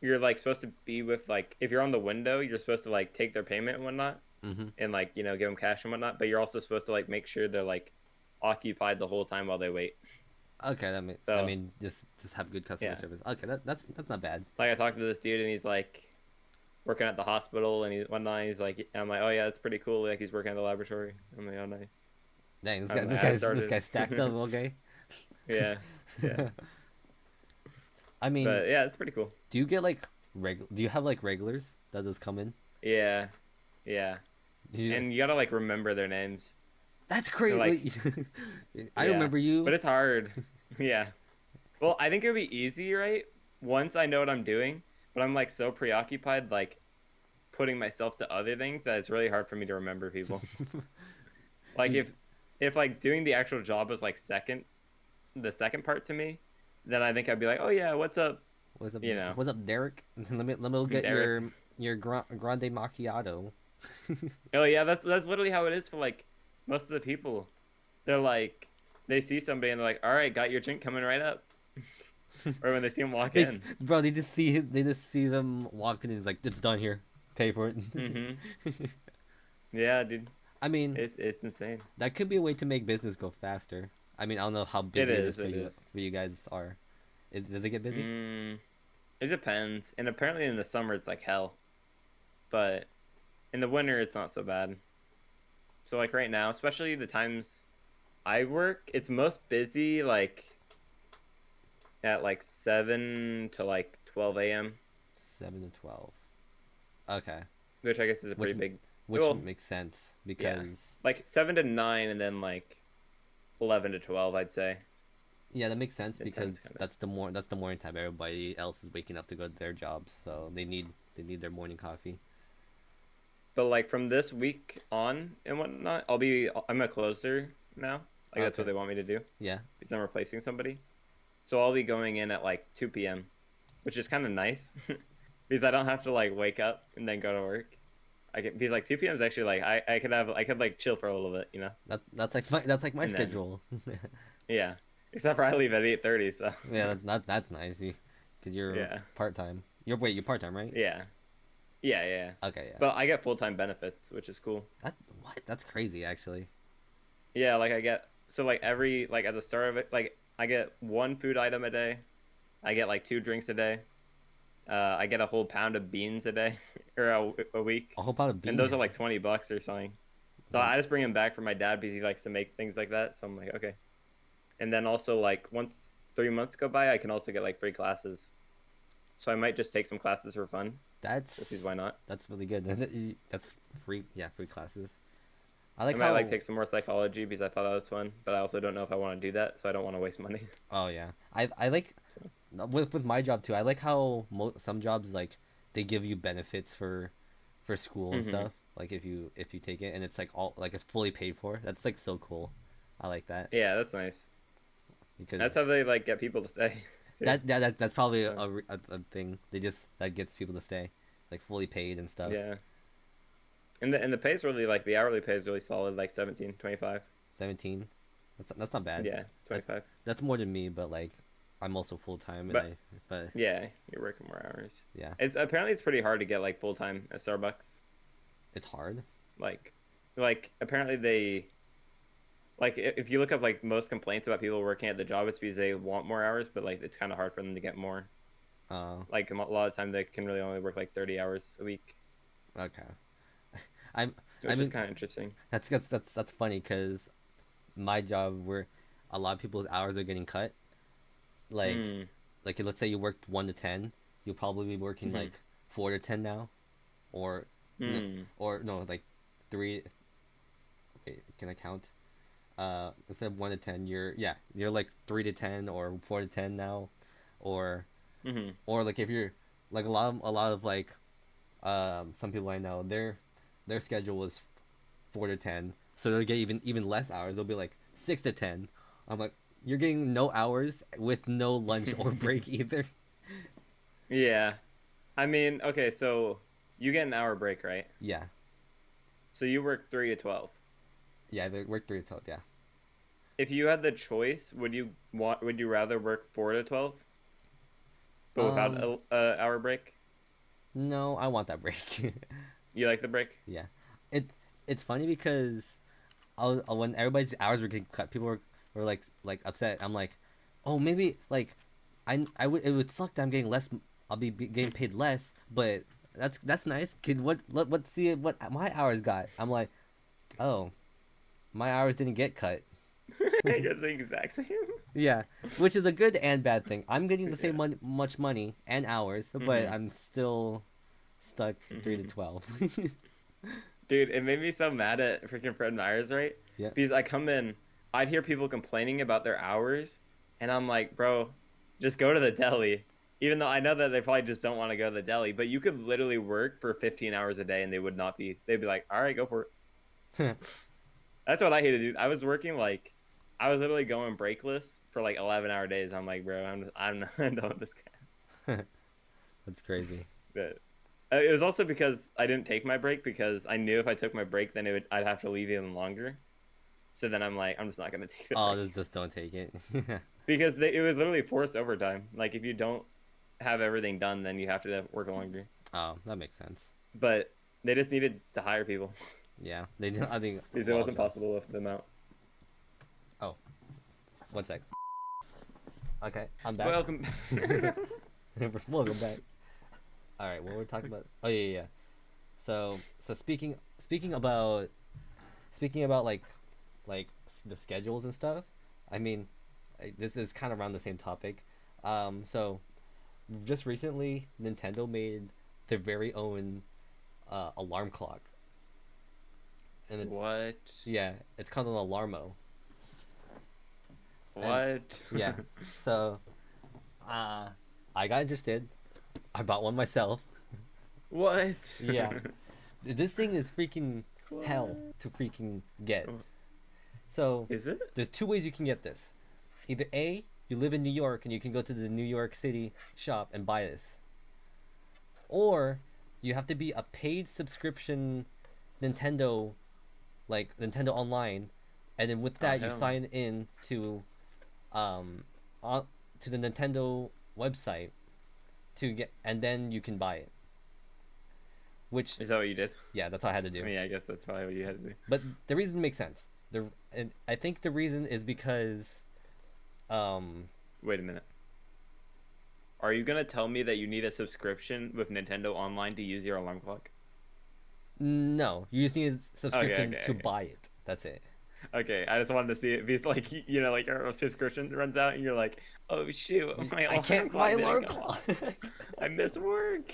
You're like supposed to be with like if you're on the window, you're supposed to like take their payment and whatnot, Mm-hmm. and like give them cash and whatnot. But you're also supposed to like make sure they're like occupied the whole time while they wait. Okay, I So mean, just have good customer yeah, service. Okay, that's not bad. like I talked to this dude and he's like working at the hospital and he's one night he's like I'm like, oh yeah, that's pretty cool. Like he's working at the laboratory. I'm like, oh nice. Dang, I'm like, I haven't this started. guy's stacked up. Okay. Yeah, yeah. I mean, But yeah, it's pretty cool. do you get like do you have like regulars that just come in? Yeah, yeah. Do you, And you gotta like remember their names. that's They're crazy. like, I yeah, remember but you. it's hard. Yeah. Well, I think it would be easy, right? Once I know what I'm doing, but I'm like so preoccupied, like putting myself to other things that it's really hard for me to remember people. Like You if like doing the actual job was like the second part to me, then I think I'd be like, oh yeah, what's up? what's up? You know, What's up, Derek? Let me get Derek. your grande macchiato. Oh yeah, that's literally how it is for like most of the people. They're like they see somebody and they're like, all right, got your drink coming right up. Or when they see him walk in. Bro, they just see them walking in. It's like it's done here. Pay for it. Mm-hmm. Yeah, dude. I mean, It's insane. that could be a way to make business go faster. I mean, I don't know how It busy it is is. It is. for you guys are. Does it get busy? It depends. And apparently in the summer it's like hell. But in the winter it's not so bad. So like right now, especially the times I work, it's most busy like at like 7 to like 12 a.m., 7 to 12. Okay, which I guess is a which pretty big. which Well, makes sense yeah, because like 7 to 9, and then like 11 to 12, I'd say. yeah, that makes sense because Intense kind of. that's the morning time everybody else is waking up to go to their jobs, so they need their morning coffee. But like from this week on and whatnot, I'm a closer now. Like that's what Okay, they want me to do yeah, because I'm replacing somebody. So I'll be going in at like 2 p.m., which is kind of nice because I don't have to like wake up and then go to work. I can because like 2 p.m. is actually like I could like chill for a little bit, that's like my and then schedule. yeah, except for I leave at 8:30. So Yeah, that's nice. Because you're yeah, part time. You're part time, right? yeah, yeah, yeah. Okay, yeah. But I get full-time benefits, which is cool. That what? That's crazy, actually. Yeah, like I get so like every like at the start of it, like I get one food item a day. I get like two drinks a day. I get a whole pound of beans a day or a week, A whole pot of and beans. those are like $20 or something. So Um, I just bring them back for my dad because he likes to make things like that. So I'm like, okay. And then also like once 3 months go by, I can also get like free classes. So I might just take some classes for fun. Because why not? that's really good. That's free. Yeah, free classes. I I like might like how. take some more psychology because I thought that was fun, but I also don't know if I want to do that, so I don't want to waste money. Oh yeah, I like So. with my job too. I like how some jobs like they give you benefits for school and Hmm. stuff. Like if you take it and it's like all like it's fully paid for. That's like so cool. I like that Yeah, that's nice. That's because how they like get people to stay too. that's probably So a thing. They just that gets people to stay, like fully paid and stuff. yeah, and the pay is really like the hourly pay is really solid, like 17.25. 17. That's not bad. Yeah, That's 25. that's more than me, but like I'm also full time and But I but yeah, you're working more hours. yeah, It's apparently it's pretty hard to get like full time at Starbucks. it's hard. Like, apparently they like if you look up like most complaints about people working at the job, it's because they want more hours, but like it's kind of hard for them to get more. Uh, Like a lot of time they can really only work like 30 hours a week, okay. I'm I which is mean kind of interesting. that's funny because my job where a lot of people's hours are getting cut. Like Mm. let's say you worked 1 to 10, you'll probably be working Mm-hmm. like 4 to 10 now, or Mm. or no like three. Wait, can I count? Instead of 1 to 10, you're like 3 to 10 or 4 to 10 now, or Mm-hmm. like if you're like a lot of like some people I know their schedule was 4 to 10, so they'll get even less hours. They'll be like 6 to 10. I'm like, you're getting no hours with no lunch or break either. Yeah. I mean, okay, so you get an hour break, right? Yeah, So you work 3 to 12. yeah, they work 3 to 12. Yeah. If you had the choice, would you rather work 4 to 12, but without Um, a hour break? no, I want that break. You like the break? Yeah, it it's funny because when everybody's hours were getting cut, people were like upset. I'm like, oh, maybe like I would, it would suck that I'm getting less. I'll be getting paid less, but that's nice. Kid, let's see what my hours got. I'm like, oh, my hours didn't get cut. It's the exact same. Yeah, which is a good and bad thing. I'm getting the same Yeah. much money and hours, but Hmm. I'm still stuck 3 to 12. Dude, it made me so mad at freaking Fred Meyers, right? Yeah. Because I come in, I'd hear people complaining about their hours, and I'm like, bro, just go to the deli. Even though I know that they probably just don't want to go to the deli, but you could literally work for 15 hours a day and they'd be like, all right, go for it. That's what I hated, dude. I was literally going breakless for like 11-hour days. I'm like, bro, I'm done with this guy. That's crazy. But it was also because I didn't take my break because I knew if I took my break, then I'd have to leave even longer. So then I'm like, I'm just not gonna take the Oh, break just don't take it. because it was literally forced overtime. Like if you don't have everything done, then you have to work longer. Oh, that makes sense. But they just needed to hire people Yeah, they do. I think because a it lot of wasn't jobs. possible to lift them out. Oh, one sec. Okay, I'm back. Welcome. Welcome back. All right, what we're talking about? Oh yeah. So speaking about like the schedules and stuff. I mean, this is kind of around the same topic. So just recently, Nintendo made their very own alarm clock, and it's What? yeah, it's called an Alarmo, and What? yeah, so uh, I got interested. I bought one myself. What? Yeah, this thing is freaking hell What? to freaking get. So Is it? there's two ways you can get this. Either A, you live in New York and you can go to the New York City shop and buy this, or you have to be a paid subscription Nintendo, like Nintendo Online, and then with Oh that you hell no. sign in um on, to the Nintendo website to get, and then you can buy it. Which Is that what you did? yeah, that's what I had to I do. mean, I guess that's probably what you had to do. But the reason makes sense. And I think the reason is because um Wait a minute. Are you gonna tell me that you need a subscription with Nintendo Online to use your alarm clock? no, you just need a Okay, subscription okay, to okay. buy it. That's it. Okay, I just wanted to see it because, like, like your subscription runs out and you're like, oh shoot, my I alarm can't my clock didn't alarm go clock. off. I missed work.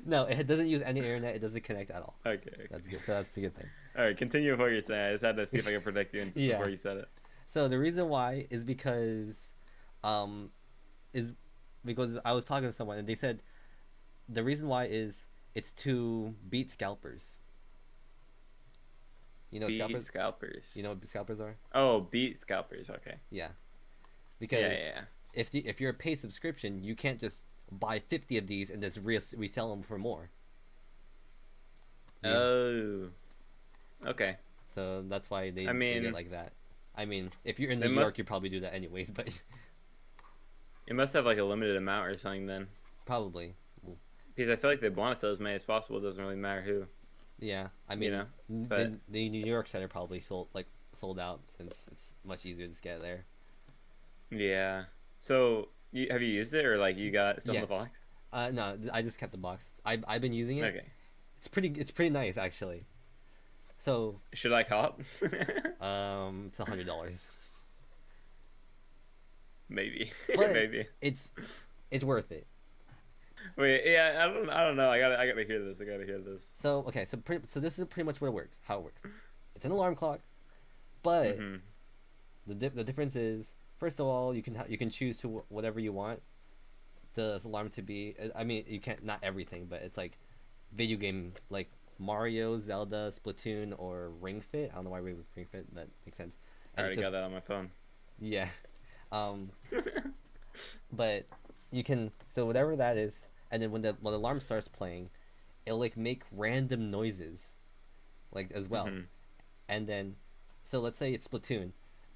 No, it doesn't use any internet. It doesn't connect at all. Okay, That's okay. good. So that's the good thing. All right, continue with what you're saying. I just had to see if I could predict you Yeah. before you said it. So the reason why is um, is because I was talking to someone and they said the reason why is it's to beat scalpers. You know what Beat scalpers? scalpers. You know what scalpers are? Oh, beat scalpers. Okay. Yeah. Yeah, Because yeah, yeah. if you're a paid subscription, you can't just buy 50 of these and just resell them for more. You, Oh, okay. so that's why they I did it mean, like that. I mean, if you're in New they York, you must probably do that anyways, but it must have like a limited amount or something then, probably. because I feel like they want to sell as many as possible. It doesn't really matter who, Yeah, I you mean, know. But the New York Center probably sold out since it's much easier to get there. yeah. So have you used it or like you got it still in Yeah. the box? No, I just kept the box. I've been using it. Okay. It's pretty nice actually. So, Should I cop? it's $100, Maybe. but Maybe. it's it's worth it. Wait, yeah, I don't know. I gotta hear this. I gotta hear this. So okay, so this is pretty much what it works. How it works. It's an alarm clock, but Mm-hmm. the difference is, first of all, you can choose to whatever you want the alarm to be. I mean, you can't, not everything, but it's like video game, like Mario, Zelda, Splatoon, or Ring Fit. I don't know why we would Ring Fit. That makes sense. I And it's already just got that on my phone. yeah. Um, but you can so whatever that is, and then when the alarm starts playing, it'll like make random noises, like as well, Mm-hmm. and then so let's say it's Splatoon,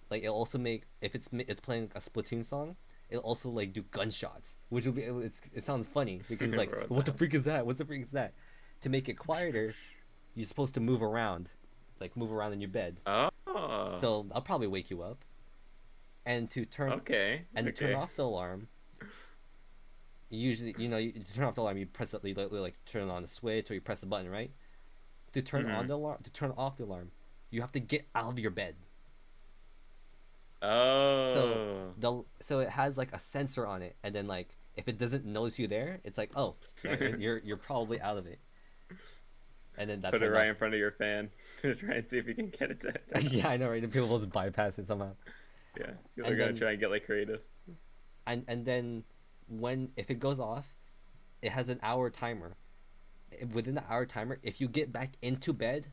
like it'll also make if it's playing a Splatoon song, it'll also like do gunshots, which will be it sounds funny because it's like Wrote what the that. freak is that? What the freak is that? To make it quieter, you're supposed to move around, like move around in your bed. Oh. So I'll probably wake you up, and Okay. to turn Okay. off the alarm, usually you to turn off the alarm you press it, you like turn on the switch or you press the button, right? To turn on Mm-hmm. the alarm, to turn off the alarm, you have to get out of your bed. So Oh. so it has like a sensor on it, and then like if it doesn't notice you there, it's like, oh, you're probably out of it, and then that Put it turns right off. in front of your fan. Just try and see if you can get it to turn off. Yeah, I know, right? People will just bypass it somehow. Yeah. People are And gonna then try and get like creative. and then when if it goes off, it has an hour timer. Within the hour timer, if you get back into bed,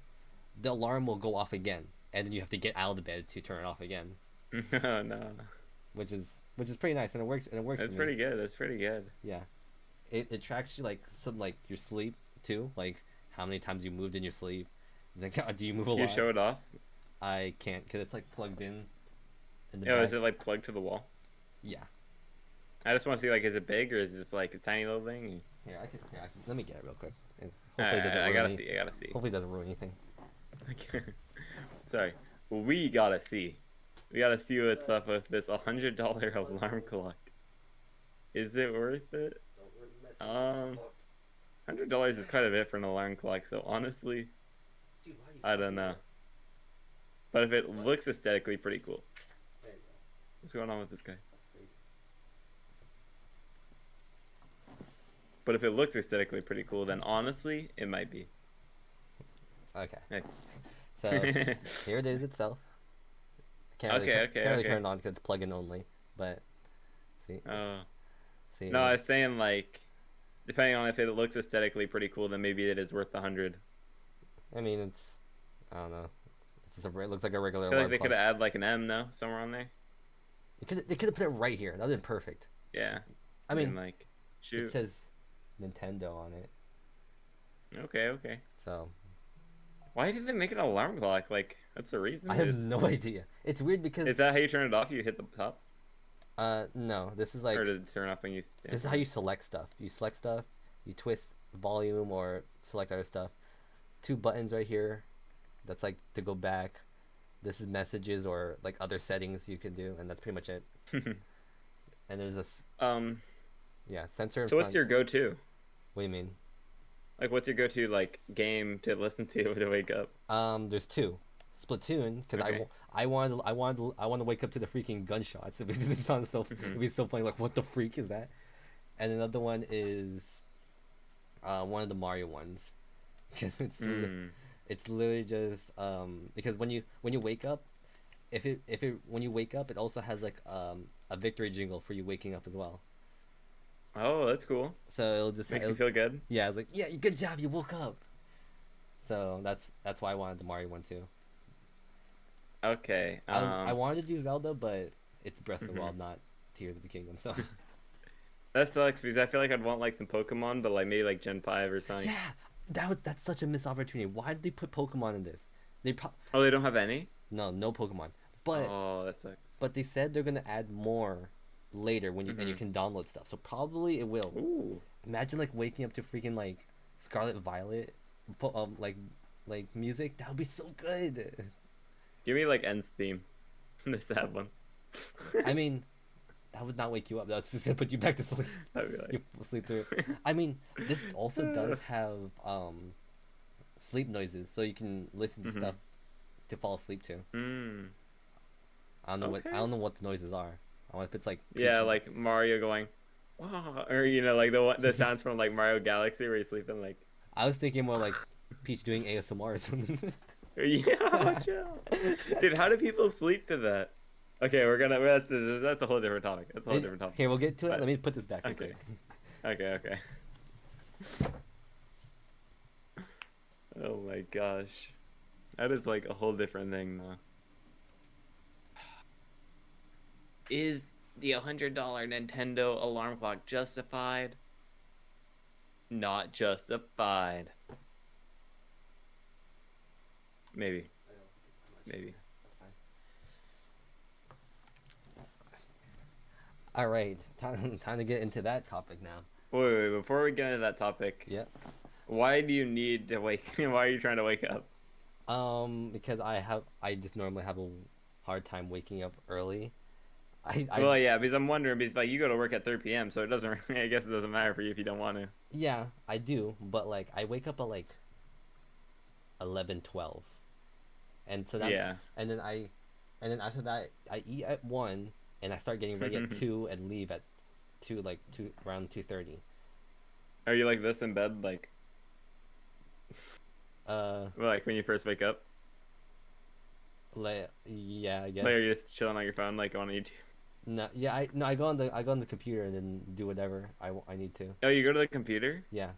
the alarm will go off again, and then you have to get out of the bed to turn it off again, No, no. which is pretty nice, and it works for That's me. pretty good. That's pretty good. Yeah, it tracks you like some like your sleep too, like how many times you moved in your sleep. Like, do you move a Can you lot? show it off? I can't because it's like plugged in the Oh, is back. it like plugged to the wall? Yeah, I just want to see like, is it big or is it just like a tiny little thing? here I can let me get it real quick. And I, hopefully it doesn't I, I ruin gotta any. see. I gotta see. Hopefully it doesn't ruin anything. Sorry. We gotta see. We gotta see what's up with this $100 alarm clock. Is it worth it? $100 is quite a bit for an alarm clock. So honestly, I don't know. But if it looks aesthetically pretty cool, what's going on with this guy? But if it looks aesthetically pretty cool, then honestly, it might be. Okay, Hey. so here it is itself. Okay, Can't okay, really okay. turn it on because it's plug-in only. But see, Oh. see, No, I was saying like, depending on if it looks aesthetically pretty cool, then maybe it is worth the 100. I mean, I don't know. It looks like a regular I feel like alarm they could clock. have add like an M, no, somewhere on there. They could have put it right here. That would have been perfect. Yeah. I I mean, mean, like, it shoot. says Nintendo on it, Okay, okay. so Why did they make it an alarm clock? Like, what's the reason? I have no idea. It's weird Is because that how you turn it off? You hit the top, no, or does it turn off when you stand this is from how it? you select stuff. You select stuff, you twist volume or select other stuff. Two buttons right here. That's like to go back. This is messages or like other settings you can do, and that's pretty much it. And there's um. yeah, sensor in So what's front. your go-to? What do you mean? Like, what's your go-to like game to listen to to wake up? There's two. Splatoon, because Okay. I want to wake up to the freaking gunshots. It sounds so Hmm. it'd be so funny. Like, what the freak is that? And another one is one of the Mario ones, because Mm. it's literally just because when you wake up, if it when you wake up, it also has like a victory jingle for you waking up as well. Oh, that's cool. So Makes you feel good. yeah, it's like, yeah, good job, you woke up. So that's why I wanted the Mario one too. Okay. I wanted to do Zelda, but it's Breath of the Mhm. Wild, not Tears of the Kingdom. So That sucks because I feel like I'd want like some Pokemon, but like maybe like Gen 5 or something. yeah, that's such a missed opportunity. Why did they put Pokemon in this? They Oh, they don't have any? no Pokemon, but Oh, that sucks. they said they're gonna add more later when you Hmm. can download stuff. So probably it will. Ooh. Imagine like waking up to freaking like Scarlet Violet, like music. That would be so good. Give me like End's theme. The sad one. I mean, that would not wake you up. That's just gonna put you back to sleep. I'd be You sleep through it. I mean, this also does have sleep noises, so you can listen to Hmm. stuff to fall asleep to. Mm. I Okay. don't know what the noises are. I don't know if it's like Peach. Yeah, like Mario going, wow, or like the sounds from like Mario Galaxy where he's sleeping like, I was thinking more like Peach doing ASMR or something. yeah, chill. Dude, how do people sleep to that? Okay, that's a whole different topic. That's a whole different topic. Here, we'll get to it. But Let me put this back real okay, quick. okay, okay. Oh my gosh. That is like a whole different thing though. Is the $100 Nintendo alarm clock justified? Not justified. Maybe. Maybe. All right, time to get into that topic now. Wait, before we get into that topic, Yep. why do you need to wake why are you trying to wake up? Because I just normally have a hard time waking up early. I Well, yeah, because I'm wondering because like you go to work at 3 p.m., so it doesn't I guess it doesn't matter for you if you don't want to. yeah, I do, but like I wake up at like 11, 12, and so that Yeah. and then after that I eat at 1 and I start getting ready at 2 and leave at 2 like 2 around 2:30. Are you like this in bed Uh like when you first wake up? like yeah, I Like guess. are you just chilling on your phone like on YouTube? No, yeah, I go on the computer and then do whatever I need to. Oh, you go to the computer? Yeah.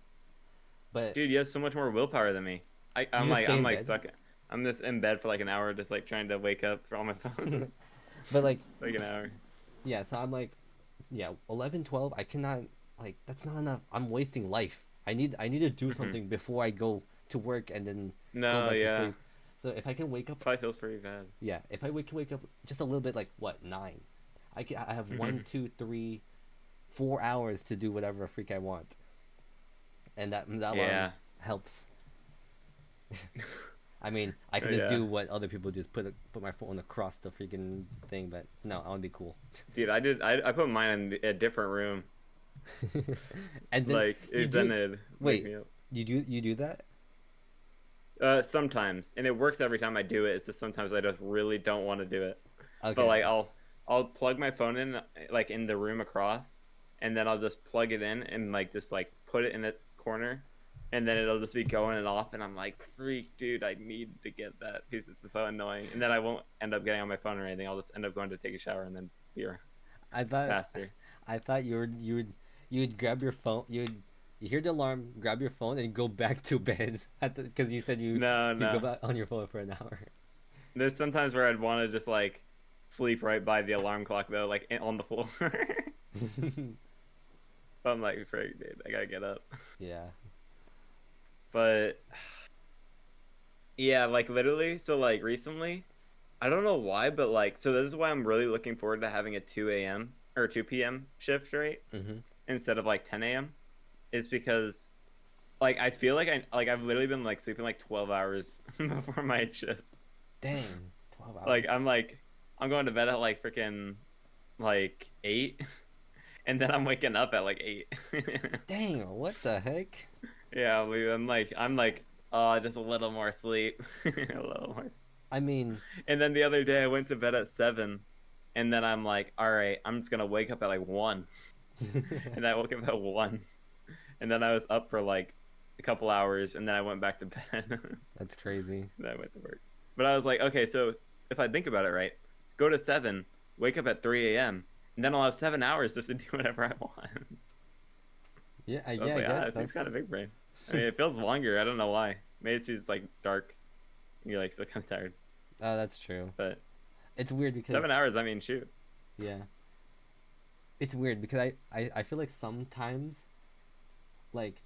But Dude, you have so much more willpower than me. you just stay I'm in like bed. stuck. I'm just in bed for like an hour, just like trying to wake up on my phone. But like Like an hour. yeah, so I'm like yeah, 11, 12. I cannot like that's not enough. I'm wasting life. I need to do something before I go to work and then go No, back to yeah. sleep. So if I can wake up, Probably feels pretty bad. yeah, if can wake up just a little bit, like what 9, I have 1, 2, 3, 4 hours to do whatever freak I want, and that alarm Yeah. helps. I mean, I Oh, could just yeah. do what other people do, just put my phone across the freaking thing, but no, I want to be cool. Dude, I put mine in a different room. And then Like you it then do it'd wake wait, me up. you do that? Sometimes, and it works every time I do it. It's just sometimes I just really don't want to do it. But Okay. like I'll plug my phone in like in the room across, and then I'll just plug it in and like just like put it in a corner, and then it'll just be going and off, and I'm like, freak, dude, I need to get that because it's so annoying. And then I won't end up getting on my phone or anything. I'll just end up going to take a shower and then be I thought faster. I thought you would grab your phone, you hear the alarm, grab your phone and go back to bed because you said No, you go no. back on your phone for an hour. There's sometimes where I'd want to just like sleep right by the alarm clock though, like on the floor. I'm like, freak, dude, I gotta get up. Yeah. But yeah, like literally, so like recently, I don't know why, but like, so this is why I'm really looking forward to having a 2 a.m. or 2 p.m. shift, right? Mhm. Instead of like 10 a.m. is because like I feel like I've literally been like sleeping like 12 hours before my shifts. Dang, 12 Like hours. I'm going to bed at like freaking like 8 and then I'm waking up at like 8. Dang, what the heck? Yeah, I'm like just a little more sleep. A little more. I mean, And then the other day I went to bed at 7 and then I'm like, all right, I'm just gonna wake up at like 1. And I woke up at 1 and then I was up for like a couple hours and then I went back to bed. that's crazy. Then I went to work. But I was like, okay, so if I think about it right, go to 7, wake up at 3 a.m., and then I'll have 7 hours just to do whatever I want. Yeah, So I was I like, guess it seems that's kind of big brain. I mean, it feels longer. I don't know why. Maybe it's just like dark. And you're like still kind of tired. that's true. But It's weird because 7 hours, I mean, shoot. yeah, it's weird because I feel like sometimes like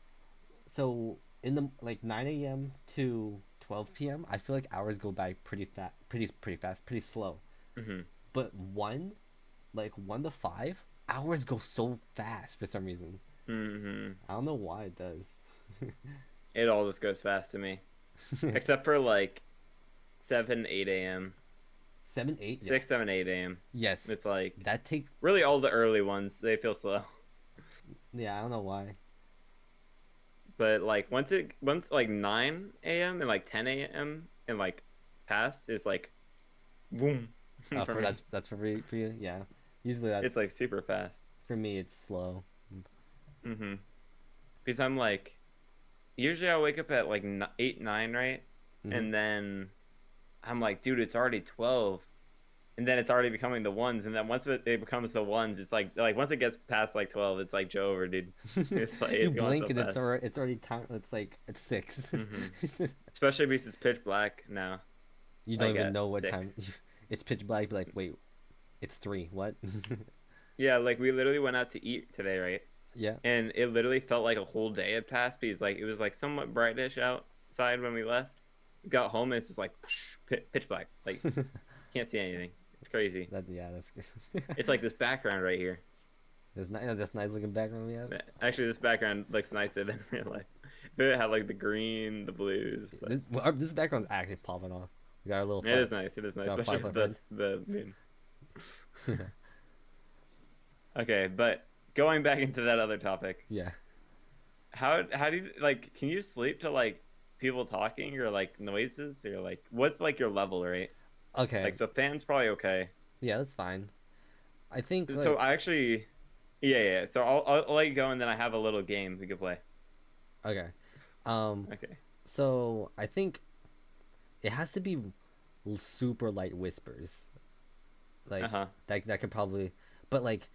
so in the like 9 a.m. to 12 p.m. I feel like hours go by pretty fast, pretty fast, pretty slow. Hmm. But 1 to 5 hours go so fast for some reason. Hmm. I don't know why it does. It all just goes fast to me, except for like 7, 8 a.m., 7, 8, yeah, 6, 7, 8 a.m. yes. It's like That take really all the early ones. They feel slow. yeah. I don't know why. But like once like 9 a.m. and like 10 a.m. and like past is like boom for For me. that's for you, yeah. Usually that's It's like super fast. for me. It's slow. Hmm. Because I'm like usually I wake up at like 8 9 right, Hmm. and then I'm like dude it's already 12, and then it's already becoming the ones, and then once it becomes the ones, it's like once it gets past like 12, it's like Joe over, dude. It's like You it's going blink so and fast. it's already time. It's like it's 6. Especially because it's pitch black now, You don't like even at know what time. 6. It's pitch black. Be like, wait, it's 3. What? Yeah, like we literally went out to eat today, right? Yeah. And it literally felt like a whole day had passed because like it was like somewhat brightish outside when we left. Got home and it's just like pitch black. Like can't see anything. It's crazy. Yeah, that's good. It's like this background right here. That's nice looking background we have. Actually, this background looks nicer than real life. It had like the green, the blues, but This background's actually popping off. We got our little it is nice. It is nice, got especially firefly with friends. the moon. Okay, but going back into that other topic, Yeah. how do you like? Can you sleep to like people talking or like noises or like what's like your level, right? Okay. Like so, fans probably okay. Yeah, that's fine. I think So like I actually, yeah. So I'll let you go and then I have a little game we could play. okay. Um. Okay. So I think it has to be super light whispers. Uh Like huh. that could probably, but like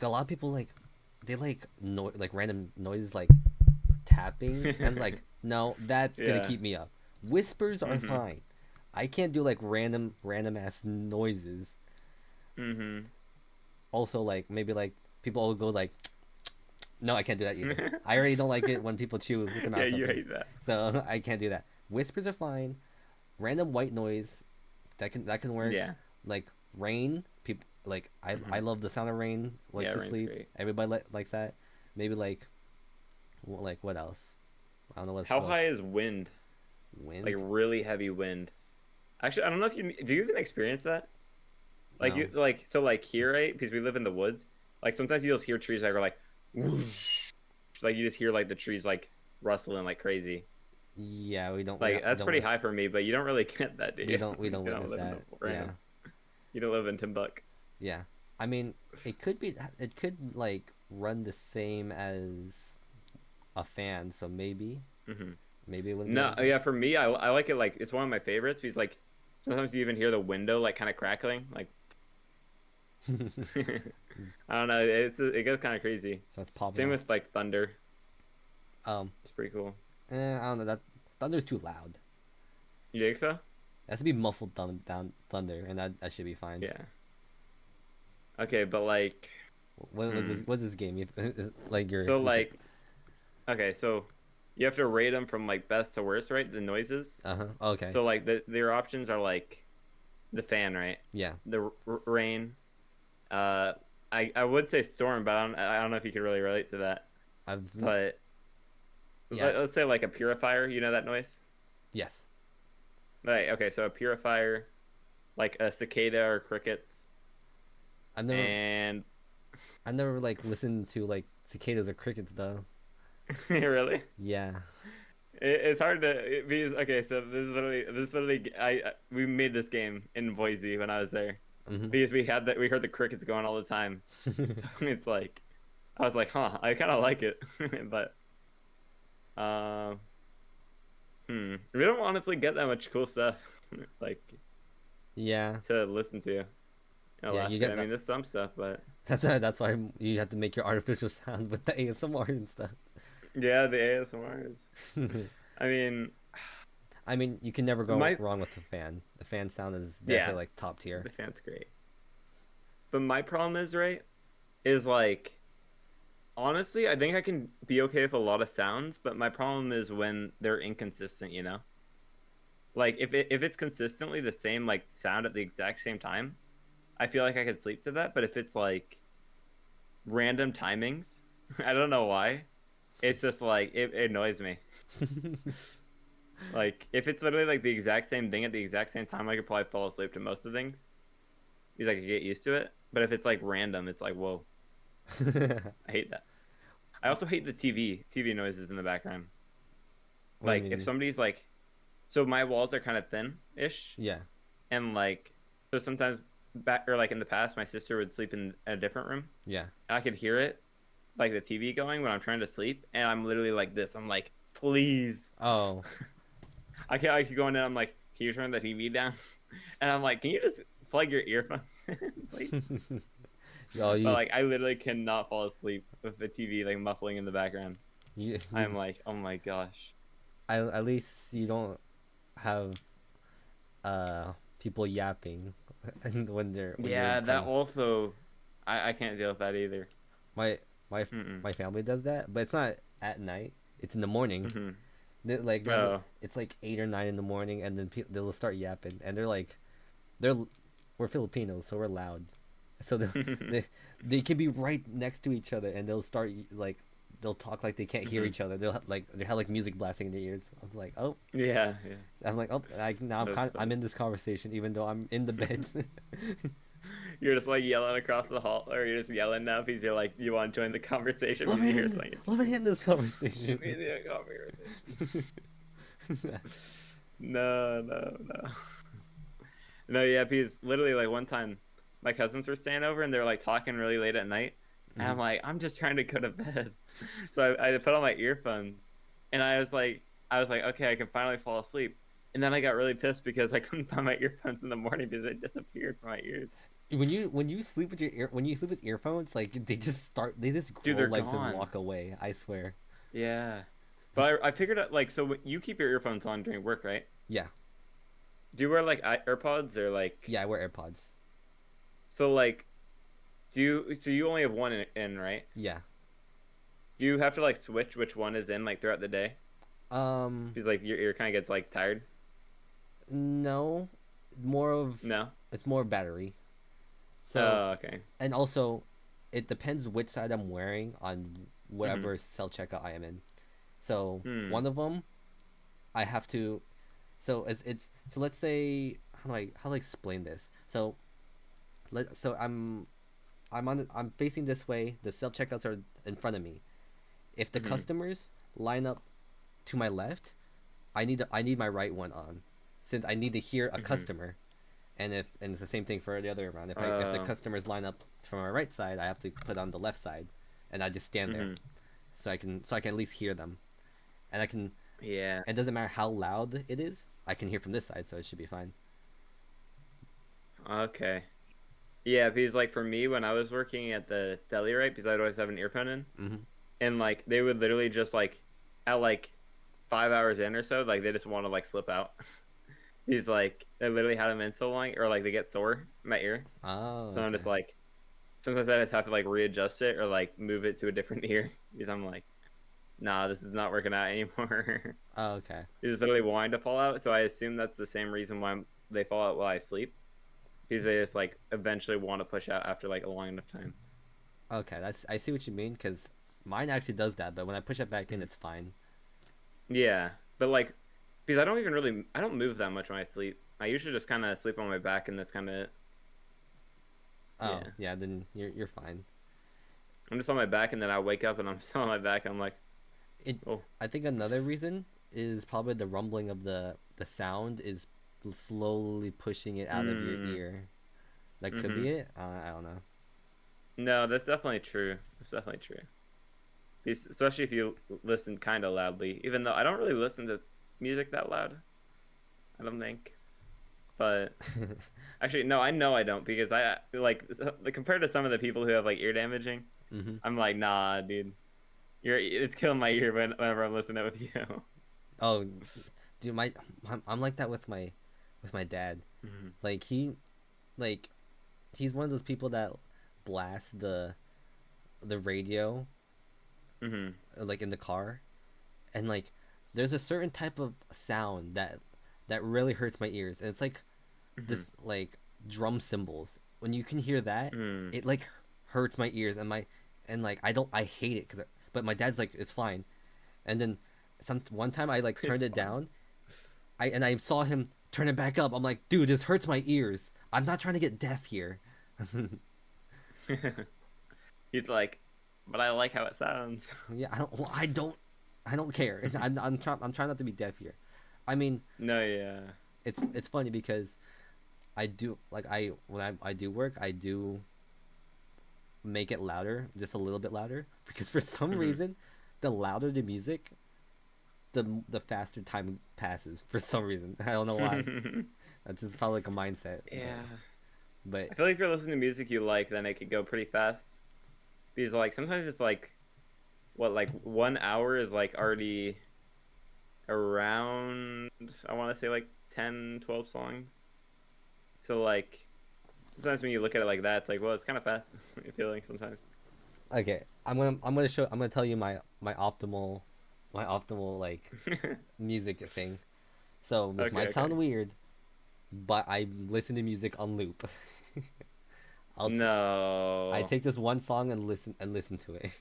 a lot of people like they like like random noises like tapping and like no, that's gonna Yeah. keep me up. Whispers are Mhm. fine. I can't do like random ass noises. Mhm. Also like maybe like people will go like no, I can't do that either. I already don't like it when people chew with their Yeah, mouth you open. hate that. So I can't do that. Whispers are fine. Random white noise that can work. Yeah. Like rain, people like I Mhm. love the sound of rain. Like Yeah, to rain's sleep. great. Everybody likes that. Maybe like what else? I don't know How what else. high is wind? Like Wind? really heavy wind. Actually, I don't know if you do you even experience that? Like you No. like so like here, right? Because we live in the woods. Like sometimes you just hear trees that are like whoosh. Like you just hear like the trees like rustling like crazy. Yeah, we don't Like we that's don't pretty high for me, but you don't really get that, do you? we don't Because you don't witness live in that. the Yeah. random. You don't live in Timbuk. Yeah. I mean, it could like run the same as a fan, so Hmm. maybe it wouldn't be No, as loud. yeah, for me, I like it. Like it's one of my favorites because like sometimes you even hear the window like kind of crackling. Like I don't know, it goes kind of crazy. So it's popping Same off. with like thunder. Um, It's pretty cool. I don't know that thunder's too loud. You think so? It has to be muffled thunder, and that should be fine. Yeah. Okay, but like, What was hmm. this? What's this game? Like So you said. like, okay, so you have to rate them from like best to worst, right? The noises. Uh huh. Okay. So like their options are like the fan, right? Yeah. The rain. Uh, I would say storm, but I don't know if you could really relate to that. I've But yeah. let's say like a purifier. You know that noise? Yes. Right. Okay. So a purifier, like a cicada or crickets, I've never and I've never like listened to like cicadas or crickets though. really, Yeah. it's hard to because okay. So this is literally we made this game in Boise when I was there Hmm. because we heard the crickets going all the time. So it's like I was like, huh, I kind of like it, but um, we don't honestly get that much cool stuff like Yeah. to listen to in Yeah. You Alaska. get I that. mean, there's some stuff, but That's why you have to make your artificial sounds with the ASMR and stuff. yeah, the ASMR is. I mean, I mean, you can never go my wrong with the fan. The fan sound is yeah, definitely like top tier. the fan's great, but my problem is right is like honestly, I think I can be okay with a lot of sounds, but my problem is when they're inconsistent. You know, like if it's consistently the same like sound at the exact same time, I feel like I could sleep to that. But if it's like random timings, I don't know why. It's just like it annoys me. Like if it's literally like the exact same thing at the exact same time, I could probably fall asleep to most of the things because I could get used to it. But if it's like random, it's like whoa, What I hate that. I also hate the TV noises in the background. do you Like if mean? somebody's like, so my walls are kind of thin-ish, Yeah. and like so sometimes back or like in the past, my sister would sleep in a different room, Yeah. and I could hear it like the TV going when I'm trying to sleep, and I'm literally like this. I'm like, please. Oh. I could go in and I'm like, can you turn the TV down? And I'm like, can you just plug your earphones in, please? Yo, But like, I literally cannot fall asleep with the TV like muffling in the background. you I'm like, oh my gosh. at least you don't have people yapping and when you're Yeah, that playing. also, I can't deal with that either. My my Mm-mm. my family does that, but it's not at night. It's in the morning. Mm-hmm. Like Oh. it's like 8 or 9 in the morning, and then they'll start yapping, and they're we're Filipinos, so we're loud. So they they can be right next to each other, and they'll start like they'll talk like they can't hear Hmm. each other. They have like music blasting in their ears. Yeah, yeah. Now That's I'm funny. in this conversation even though I'm in the bed. You're just like yelling across the hall, or you're just yelling now because you're like, you want to join the conversation let because me you hear in something let me interesting. in this Let me conversation. in the conversation. No, no, no. No, yeah, because literally, like, one time my cousins were staying over and they were like talking really late at night. And Mhm. I'm like, I'm just trying to go to bed. So I put on my earphones and I was like, okay, I can finally fall asleep. And then I got really pissed because I couldn't find my earphones in the morning because they disappeared from my ears. When you sleep with when you sleep with earphones, like they just Dude, grow they're legs and gone. walk away. I swear. Yeah. But I figured out, like, so you keep your earphones on during work, right? Yeah, Do you wear like AirPods or like, yeah. I wear AirPods. so like, so you only have one in, right? Yeah. Do you have to like switch which one is in like throughout the day? Um. Because like your ear kind of gets like tired. No, more of No. it's more battery. So Oh, okay. and also, it depends which side I'm wearing on Mhm. whatever self checkout I am in. So Hmm. one of them I have to. So it's so let's say how do I explain this? So I'm facing this way. The self checkouts are in front of me. If the Mhm. customers line up to my left, I need my right one on, since I need to hear a Mhm. customer. And it's the same thing for the other way around. If the Oh. customers line up from my right side, I have to put on the left side, and I just stand there Mhm. so I can at least hear them, and I can. Yeah. It doesn't matter how loud it is. I can hear from this side, so it should be fine. Okay. Yeah, because like for me when I was working at the deli, right? Because I'd always have an earphone in, Hmm. and like they would literally just like at like 5 hours in or so, like they just want to like slip out. He's like they literally had them in so long, or like they get sore in my ear. Oh, So I'm okay. just like, sometimes I just have to like readjust it or like move it to a different ear because I'm like, nah, this is not working out anymore. Oh, okay. It's literally wanting to fall out. So I assume that's the same reason why they fall out while I sleep because they just like eventually want to push out after like a long enough time. Okay, that's I see what you mean because mine actually does that, but when I push it back in, Mhm. it's fine. Yeah, but like because I don't move that much when I sleep. I usually just kind of sleep on my back and that's kind of it. Oh, Yeah. yeah, then you're fine. I'm just on my back and then I wake up and I'm still on my back. I'm like, It. oh. I think another reason is probably the rumbling of the sound is slowly pushing it out of your Mm. ear. That could Mm-hmm. be it. I don't know. No, that's definitely true. That's definitely true. Especially if you listen kind of loudly. Even though I don't really listen to music that loud, I don't think. But actually, no, I know I don't because like compared to some of the people who have like ear damaging, Mm-hmm. I'm like, nah, dude, it's killing my ear whenever I'm listening with you. Oh, dude, I'm like that with my dad. Hmm. Like like he's one of those people that blasts the radio Hmm. like in the car, and like there's a certain type of sound that really hurts my ears, and it's like Hmm. this like drum cymbals. When you can hear that, Hmm. it like hurts my ears, and like I hate it but my dad's like it's fine, and then one time I like turned It's it fine. down, I saw him turn it back up. I'm like, dude, this hurts my ears. I'm not trying to get deaf here. He's like, but I like how it sounds. Yeah, I don't care. I'm trying not to be deaf here. I mean, No, yeah. it's funny because I do like I when I do work, I do make it louder, just a little bit louder, because for some Hmm. reason, the louder the music, the faster time passes. For some reason, I don't know why. That's just probably like a mindset, but Yeah. But I feel like if you're listening to music you like, then it could go pretty fast. Because like sometimes it's like what like 1 hour is like already around I want to say like 10, 12 songs. So like sometimes when you look at it like that, it's like well, it's kind of fast feeling sometimes. okay, I'm gonna tell you my optimal like music thing. So this Okay, might okay. sound weird, but I listen to music on loop. I'll t- I No. take this one song and listen to it.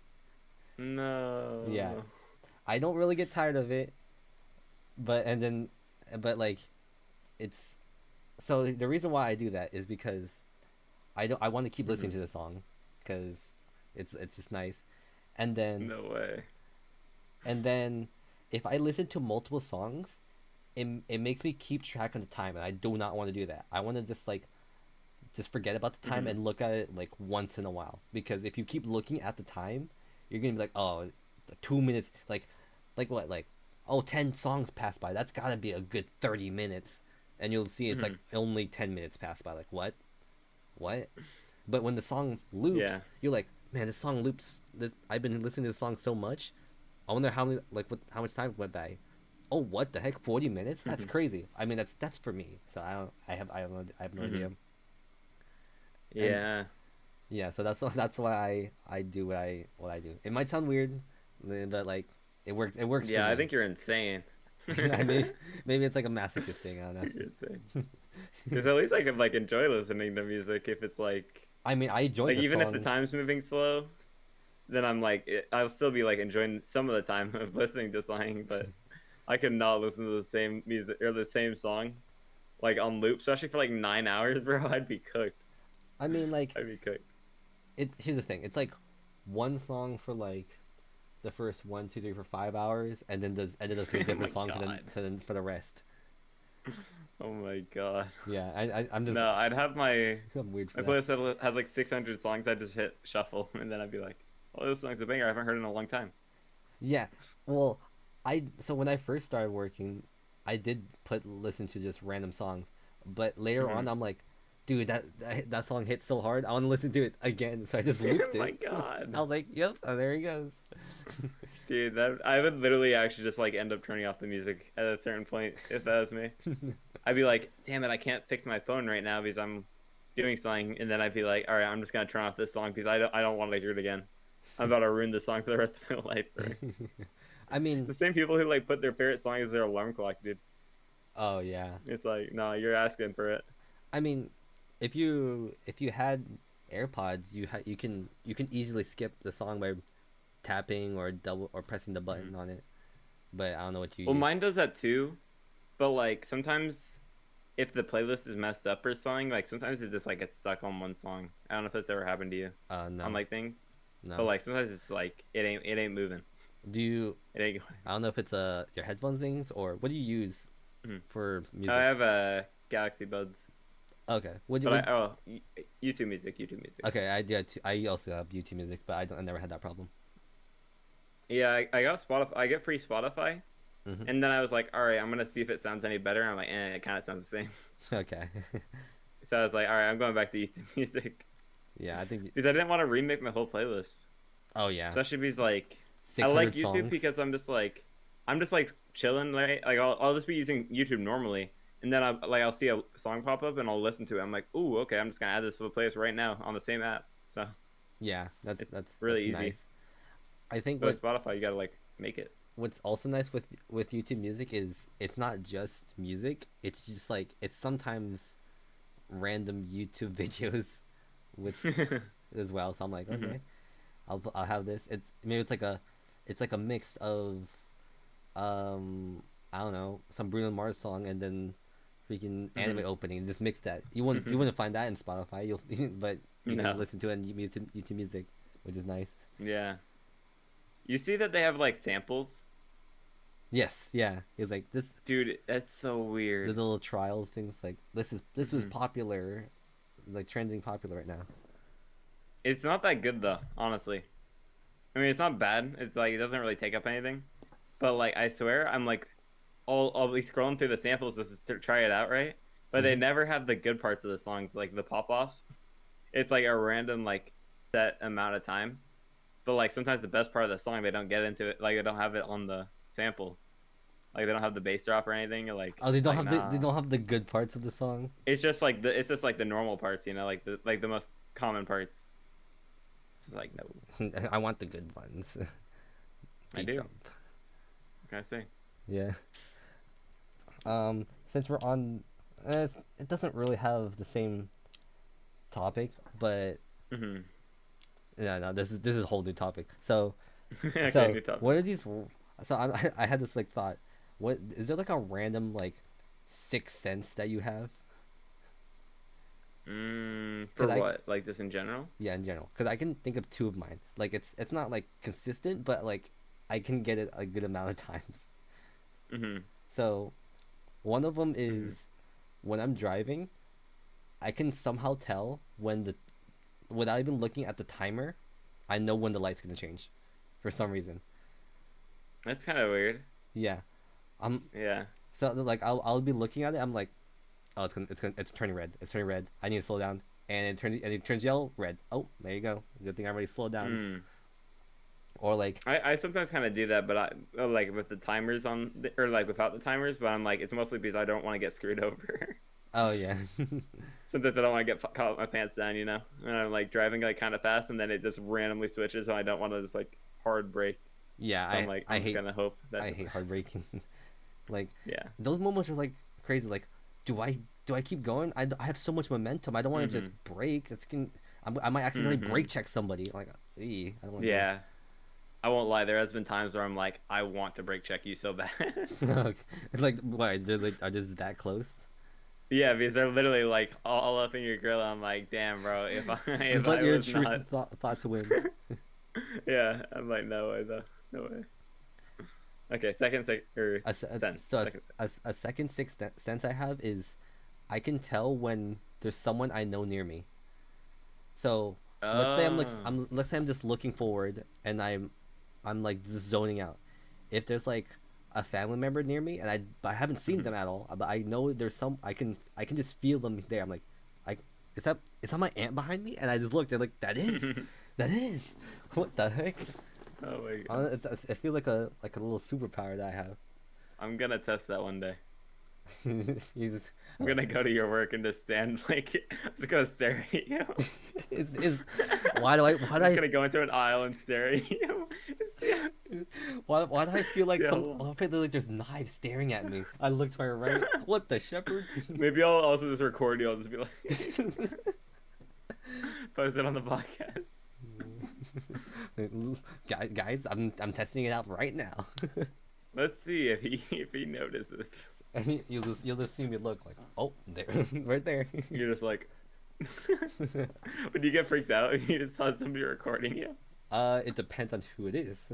Yeah, No. I don't really get tired of it, but and then but like it's so the reason why I do that is because I want to keep listening Mhm. to the song because it's just nice, and then No way. and then if I listen to multiple songs, it makes me keep track of the time, and I do not want to do that. I want to just forget about the time Mhm. and look at it like once in a while, because if you keep looking at the time, you're gonna be like, oh, 2 minutes, like what, like, oh, 10 songs passed by, that's gotta be a good 30 minutes, and you'll see it's like Mhm. only 10 minutes passed by, like what. But when the song loops, Yeah. you're like, man, this song loops. I've been listening to this song so much. I wonder how much time went by. Oh, what the heck? 40 minutes? That's Mhm. crazy. I mean, that's for me. So I have no idea. Mhm. And Yeah. yeah, so that's why I do what I do. It might sound weird, but like it works for Yeah, I me. think you're insane. I You're maybe it's like a masochist thing. I don't insane. know. Because at least I could like enjoy listening to music if it's I mean, I enjoyed like the even if the song. time's moving slow, then I'm like I'll still be like enjoying some of the time of listening to something, but I could not listen to the same music or the same song like on loop, especially for like 9 hours, bro. I'd be cooked. I mean, like I'd be cooked. here's the thing. It's like one song for like the first 1, 2, 3 for 5 hours, and then does a Oh different my song god. for the rest. Oh my god. Yeah, I'm just No, I'd have my I'm weird for my that. playlist that has like 600 songs. I'd just hit shuffle, and then I'd be like, "Oh, this song's a banger. I haven't heard it in a long time." Yeah, well, I so when I first started working, I did put listen to just random songs, but later on Mhm. I'm like, dude, that song hit so hard, I want to listen to it again, so I just looped Oh my it. So I god, was like, yep, oh, there he goes. dude, that I would literally actually just like end up turning off the music at a certain point if that was me. I'd be like, "Damn it, I can't fix my phone right now because I'm doing something," and then I'd be like, "All right, I'm just gonna turn off this song because I don't want to hear it again. I'm about to ruin this song for the rest of my life." Bro. I It's mean, the same people who like put their favorite song as their alarm clock, dude. oh yeah, It's like, no, you're asking for it. I mean, if you had AirPods, you can easily skip the song by tapping or double or pressing the Mhm. button on it. But I don't know what you Well, use. mine does that too, but like sometimes if the playlist is messed up or something, like sometimes it just like gets stuck on one song. I don't know if that's ever happened to you on No, like things, but no. like sometimes it's like it ain't moving. Do you? It ain't I don't know if it's your headphones things or what do you use going. for I music? have a Galaxy Buds, Okay. but I oh YouTube Music, YouTube Music. Okay, I do. I also have YouTube Music, but I never had that problem. Yeah, I got Spotify. I get free Spotify, Hmm. and then I was like, all right, I'm gonna see if it sounds any better. And I'm like, it kind of sounds the same. Okay. So I was like, all right, I'm going back to YouTube Music Yeah, I think. because I didn't want to remake my whole playlist. Oh yeah, Especially because like I like 600 YouTube songs. because I'm just like chilling, right? Like I'll just be using YouTube normally, and then I'll see a song pop up and I'll listen to it. I'm like, ooh, okay, I'm just gonna add this to the playlist right now on the same app. So Yeah, it's that's really easy. nice. I think But with Spotify, you gotta like make it. what's also nice with YouTube Music is it's not just music. It's just like it's sometimes random YouTube videos with as well. So I'm like, Hmm. okay, I'll have this. It's like a mix of I don't know, some Bruno Mars song and then freaking anime Hmm. opening. Just mix that. You wouldn't find that in Spotify. You'll but you can No, listen to it on YouTube Music, which is nice. yeah. You see that they have like samples, Yes, yeah. It's like dude. That's so the weird. little trials things like this was Hmm. popular, like trending popular right now. It's not that good though, honestly. I mean, it's not bad. It's like it doesn't really take up anything. But like I swear, I'm like I'll be scrolling through the samples just to try it out, right? but they Hmm. never have the good parts of the songs, like the pop offs. It's like a random like set amount of time, but like sometimes the best part of the song they don't get into it, like they don't have it on the sample, like they don't have the bass drop or anything. Or like Oh, it's like they nah, don't have the good parts of the song. it's just like the normal parts, you know, like the most common parts. It's like no, I want the good ones. I Beat do. drop. What can I say? Yeah. Since we're on, it doesn't really have the same topic, but Mm-hmm. no, this is a whole new topic. So Okay, so new topic. what are these? So I had this like thought. What is there like a random like sixth sense that you have? For Cause I what? Like this in general? yeah in general. Cause I can think of two of mine. Like it's not like consistent, but like I can get it a good amount of times. Mm-hmm. So one of them Mm-hmm. is when I'm driving, I can somehow tell when the without even looking at the timer, I know when the light's gonna change, for some reason. That's kind of weird. Yeah, I'm Yeah. so like I'll be looking at it. I'm like, oh, it's turning red. It's turning red. I need to slow down. And it turns yellow, red. Oh, there you go. Good thing I already slowed down. Mm. Or like, I sometimes kind of do that, but I like with the timers on the, or like without the timers, but I'm like it's mostly because I don't want to get screwed over. oh yeah, Sometimes I don't want to get caught with my pants down, you know. And I'm like driving like kind of fast, and then it just randomly switches, and I don't want to just like hard brake. yeah. So I'm like I I'm just hate gonna hope that I hate heartbreaking. Like yeah. those moments are like crazy. Like, do I do I keep going? I have so much momentum. I don't want to just Mm-hmm. break. I might accidentally Mm-hmm. brake check somebody. Like, I don't want to do Yeah. I won't lie. There has been times where I'm like, I want to brake check you so bad. that. It's like, why? Are they that close? Yeah, because they're literally like all up in your grill. I'm like, damn, bro. If I if Just let I your was not, intrusive thoughts win. yeah, I'm like, no way though, no way. Okay, second sec or sense, So second sense. a second sixth sense I have is I can tell when there's someone I know near me. So Oh. let's say I'm just looking forward and I'm like just zoning out. If there's like a family member near me and I haven't seen them Mhm. at all, but I know there's some I can just feel them there. I'm like, I is that my aunt behind me? And I just looked. They're like, that is. What the heck? Oh my god. I feel like a little superpower that I have. I'm gonna test that one day. You just I'm gonna go to your work and just stand like I'm just gonna stare at you. is why I'm do just gonna go into an aisle and stare at you and why do I feel like see how some long. I feel like there's knives staring at me? I look to my right. What the shepherd? Maybe I'll also just record you. I'll just be like post it on the podcast. Guys, I'm testing it out right now. Let's see if he notices. And you'll just see me look like, oh, there, right there. You're just like, would you get freaked out if you just saw somebody recording you? It depends on who it is.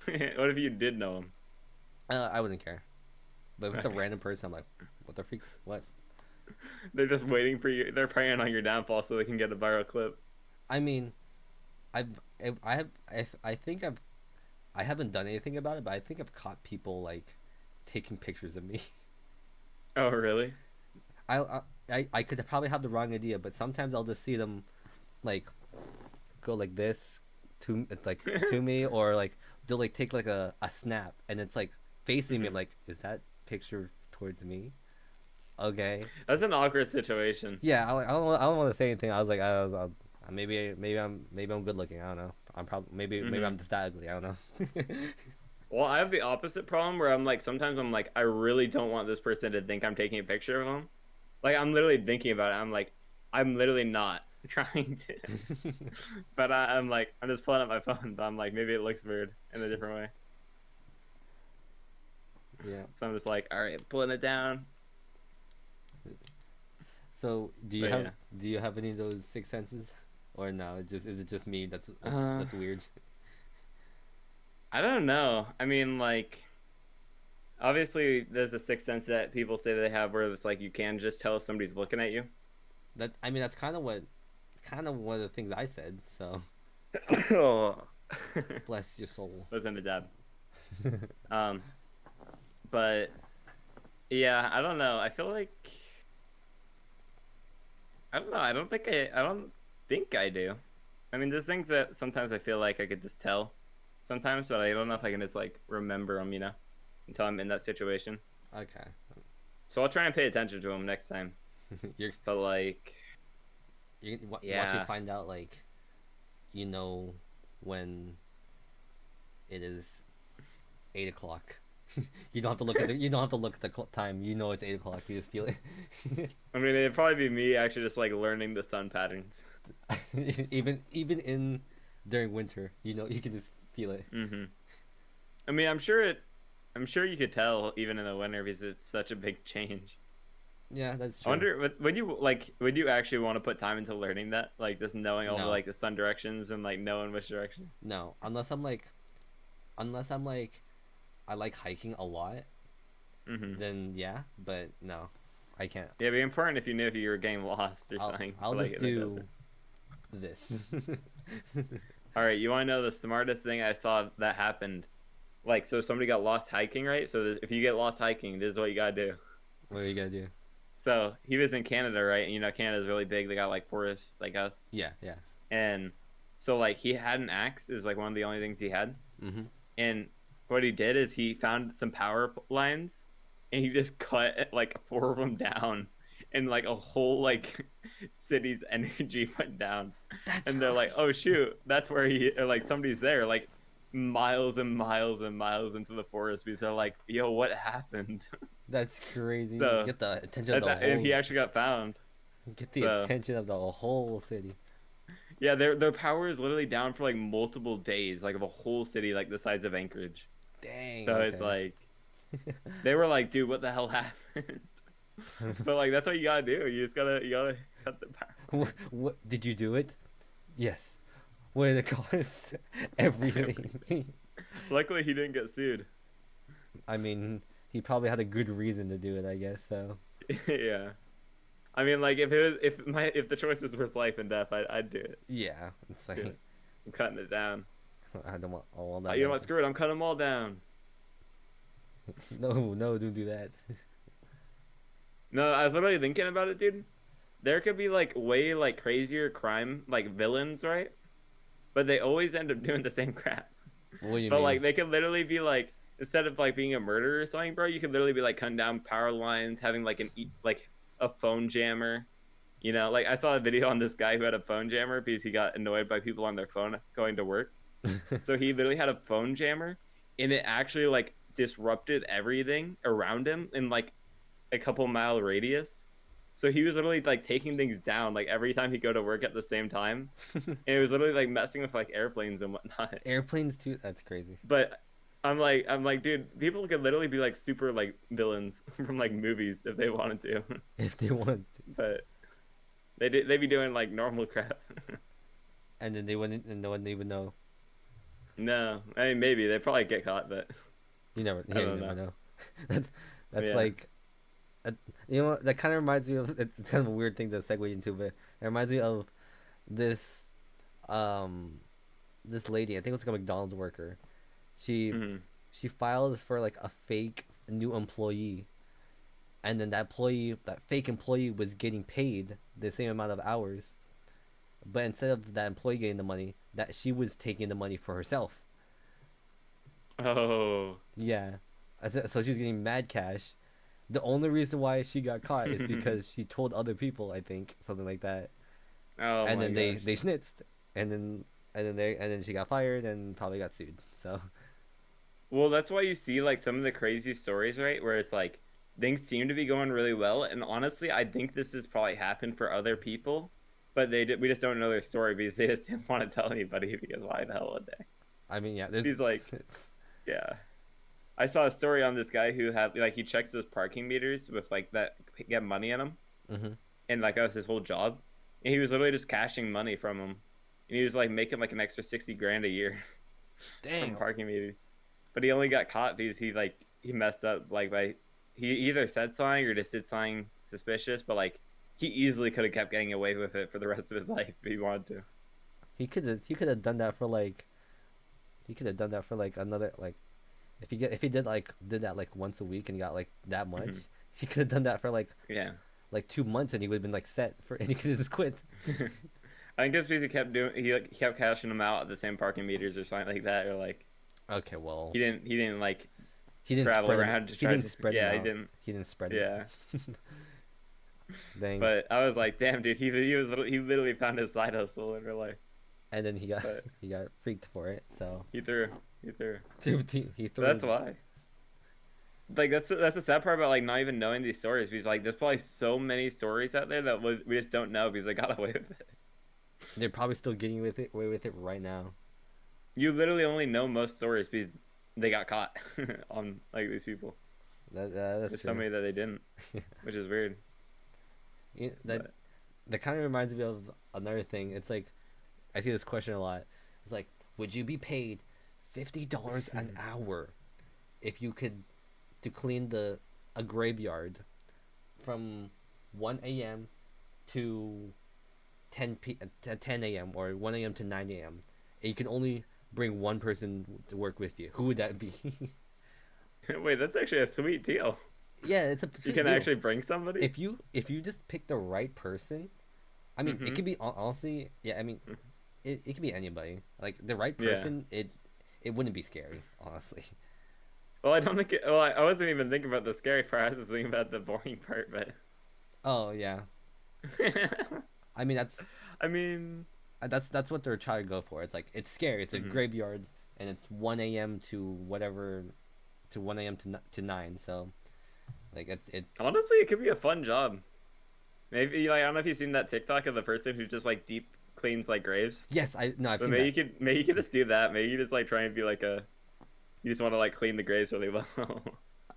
What if you did know him? I wouldn't care. But if it's a Okay. random person, I'm like, what the freak? What? They're just waiting for you. They're preying on your downfall so they can get a viral clip. I mean, I have I think I haven't done anything about it, but I think I've caught people like taking pictures of me. Oh, really? I could probably have the wrong idea, but sometimes I'll just see them like go like this to me, or like they'll like take like a snap and it's like facing me. I'm Mhm. like, is that picture towards me? Okay, That's an awkward situation. yeah. I don't want to say anything. I was like, maybe I'm good looking. I don't know. I'm probably maybe Hmm. I'm just that ugly. I don't know. Well, I have the opposite problem where I'm like, sometimes I'm like, I really don't want this person to think I'm taking a picture of them. Like, I'm literally thinking about it. I'm like, I'm literally not trying to. But I'm like, I'm just pulling up my phone, but I'm like, maybe it looks weird in a different way. Yeah. So I'm just like, all right, pulling it down. So But yeah. do you have any of those six senses, or no? It just is it just me? Uh, That's weird. I don't know. I mean, like, obviously, there's a sixth sense that people say they have where it's like you can just tell if somebody's looking at you. That I mean that's kind of one of the things I said. So Oh. bless your soul. Was in a dab. Um, but yeah, I don't know. I feel like. I don't know. I don't think I do. I mean, there's things that sometimes I feel like I could just tell sometimes, but I don't know if I can just like remember them, until I'm in that situation. Okay. So I'll try and pay attention to them next time. you're But like, watch you yeah. find out like you know when it is 8 o'clock. You don't have to look at the time. You know it's 8 o'clock. You just feel it. I mean, it'd probably be me actually just like learning the sun patterns. Even in during winter, you can just feel it. Hmm. I mean, I'm sure you could tell even in the winter because it's such a big change. Yeah, that's I true. wonder would you actually want to put time into learning that, like just knowing all the No, like the sun directions and like knowing which direction? no, unless I'm like I like hiking a lot, Hmm. then yeah, but no, I can't. Yeah, it'd be important if you knew if you were getting lost or something, I'll like just in the do desert. this. All right, you want to know the smartest thing I saw that happened? Like, so somebody got lost hiking, right? So if you get lost hiking, this is what you gotta do. What are you gonna do? So he was in Canada, right? And Canada's really big. They got like forests like us. Yeah, yeah. And so like he had an axe is like one of the only things he had. Mhm. And what he did is he found some power lines and he just cut like four of them down and like a whole like city's energy went down. That's And they're like, "Oh crazy. shoot, that's where he or like somebody's there like miles and miles and miles into the forest because they're like, "Yo, what happened?" That's crazy. So Get the attention of that's the and whole. he actually got found. Get the So attention of the whole city. yeah, their power is literally down for like multiple days, like of a whole city like the size of Anchorage. Dang. So it's Okay. like they were like, dude, what the hell happened? But like that's what you gotta do. You gotta cut the power lines. What did you do it? Yes. What did it cost? Everything. Luckily, he didn't get sued. I mean, he probably had a good reason to do it, I guess. So Yeah, I mean, like if the choices was life and death, I'd do it. yeah, it's Do like it. I'm cutting it down. I don't want all that. You know what? Screw it. I'm cutting them all down. No, no, don't do that. No, I was literally thinking about it, dude. There could be like way like crazier crime like villains, right? But they always end up doing the same crap. What do you But mean? like they could literally be like instead of like being a murderer or something, bro, you could literally be like cutting down power lines, having like like a phone jammer. Like I saw a video on this guy who had a phone jammer because he got annoyed by people on their phone going to work. So he literally had a phone jammer and it actually like disrupted everything around him in like a couple mile radius. So he was literally like taking things down like every time he'd go to work at the same time. And it was literally like messing with like airplanes and whatnot. Airplanes too. That's crazy. But I'm like, dude, people could literally be like super like villains from like movies if they wanted to. If they want, But they be doing like normal crap. and then they wouldn't, and no one even know. No, I mean maybe they probably get caught, but Yeah, I you don't never know. know. that's that's Yeah. like, a, that kind of reminds me of. It's kind of a weird thing to segue into, but it reminds me of this, um, this lady. I think it was like a McDonald's worker. She Hmm. she filed for like a fake new employee, and then that fake employee was getting paid the same amount of hours, but instead of that employee getting the money, that she was taking the money for herself. Oh. Yeah, so she's getting mad cash. The only reason why she got caught is because she told other people, I think, something like that, Oh and my then they gosh. they snitched, and then she got fired and probably got sued. So Well, that's why you see like some of the crazy stories, right? Where it's like things seem to be going really well, and honestly, I think this has probably happened for other people, but we just don't know their story because they just didn't want to tell anybody because why the hell would they? I mean, yeah, there's He's like, yeah. I saw a story on this guy who had like he checks those parking meters with like that get money in them, mm-hmm. and like that was his whole job, and he was literally just cashing money from them, and he was like making like an extra 60 grand a year from Dang. parking meters, but he only got caught because he messed up like by he either said something or just did something suspicious, but like he easily could have kept getting away with it for the rest of his life if he wanted to. He could have done that for like another like if he did that like once a week and got like that much, Hmm. he could have done that for like Yeah. like 2 months, and he would have been like set for, and he could just quit. I think it's because he like kept cashing them out at the same parking meters or something like that, or like Okay, well, he didn't like he didn't travel spread them. around to He try didn't to spread them yeah he out. didn't He didn't spread it. yeah. Dang. But I was like, damn, dude, he literally found his side hustle in real life. And then he got But he got freaked for it. So he threw. he But threw. that's why. Like that's the sad part about like not even knowing these stories because like there's probably so many stories out there that we just don't know because they got away with it. They're probably still getting away with it right now. You literally only know most stories because they got caught on like these people. That's There's true. so many that they didn't, which is weird. That But that kind of reminds me of another thing. It's like I see this question a lot. It's like, would you be paid $50 an hour if you could to clean a graveyard from 1 a.m. to 10 a.m. or 1 a.m. to 9 a.m. and you can only bring one person to work with you? Who would that be? wait, that's actually a sweet deal. Yeah, it's a You sweet can deal. actually bring somebody. If you just pick the right person, I mean, it Mm-hmm. could be honestly, yeah. I mean, it could be anybody. Like the right Yeah. person, it wouldn't be scary, honestly. Well, I don't think well, I wasn't even thinking about the scary part. I was just thinking about the boring part, but Oh yeah, I mean I mean, that's what they're trying to go for. It's like it's scary. It's a mhm. graveyard, and it's 1 a.m. to whatever, to 1 a.m. to 9. So like it. Honestly, it could be a fun job. Maybe like I don't know if you've seen that TikTok of the person who just like deep cleans like graves. Yes, I no, I've But seen that. maybe you could just do that. Maybe you just like try and be like a you just want to like clean the graves really well.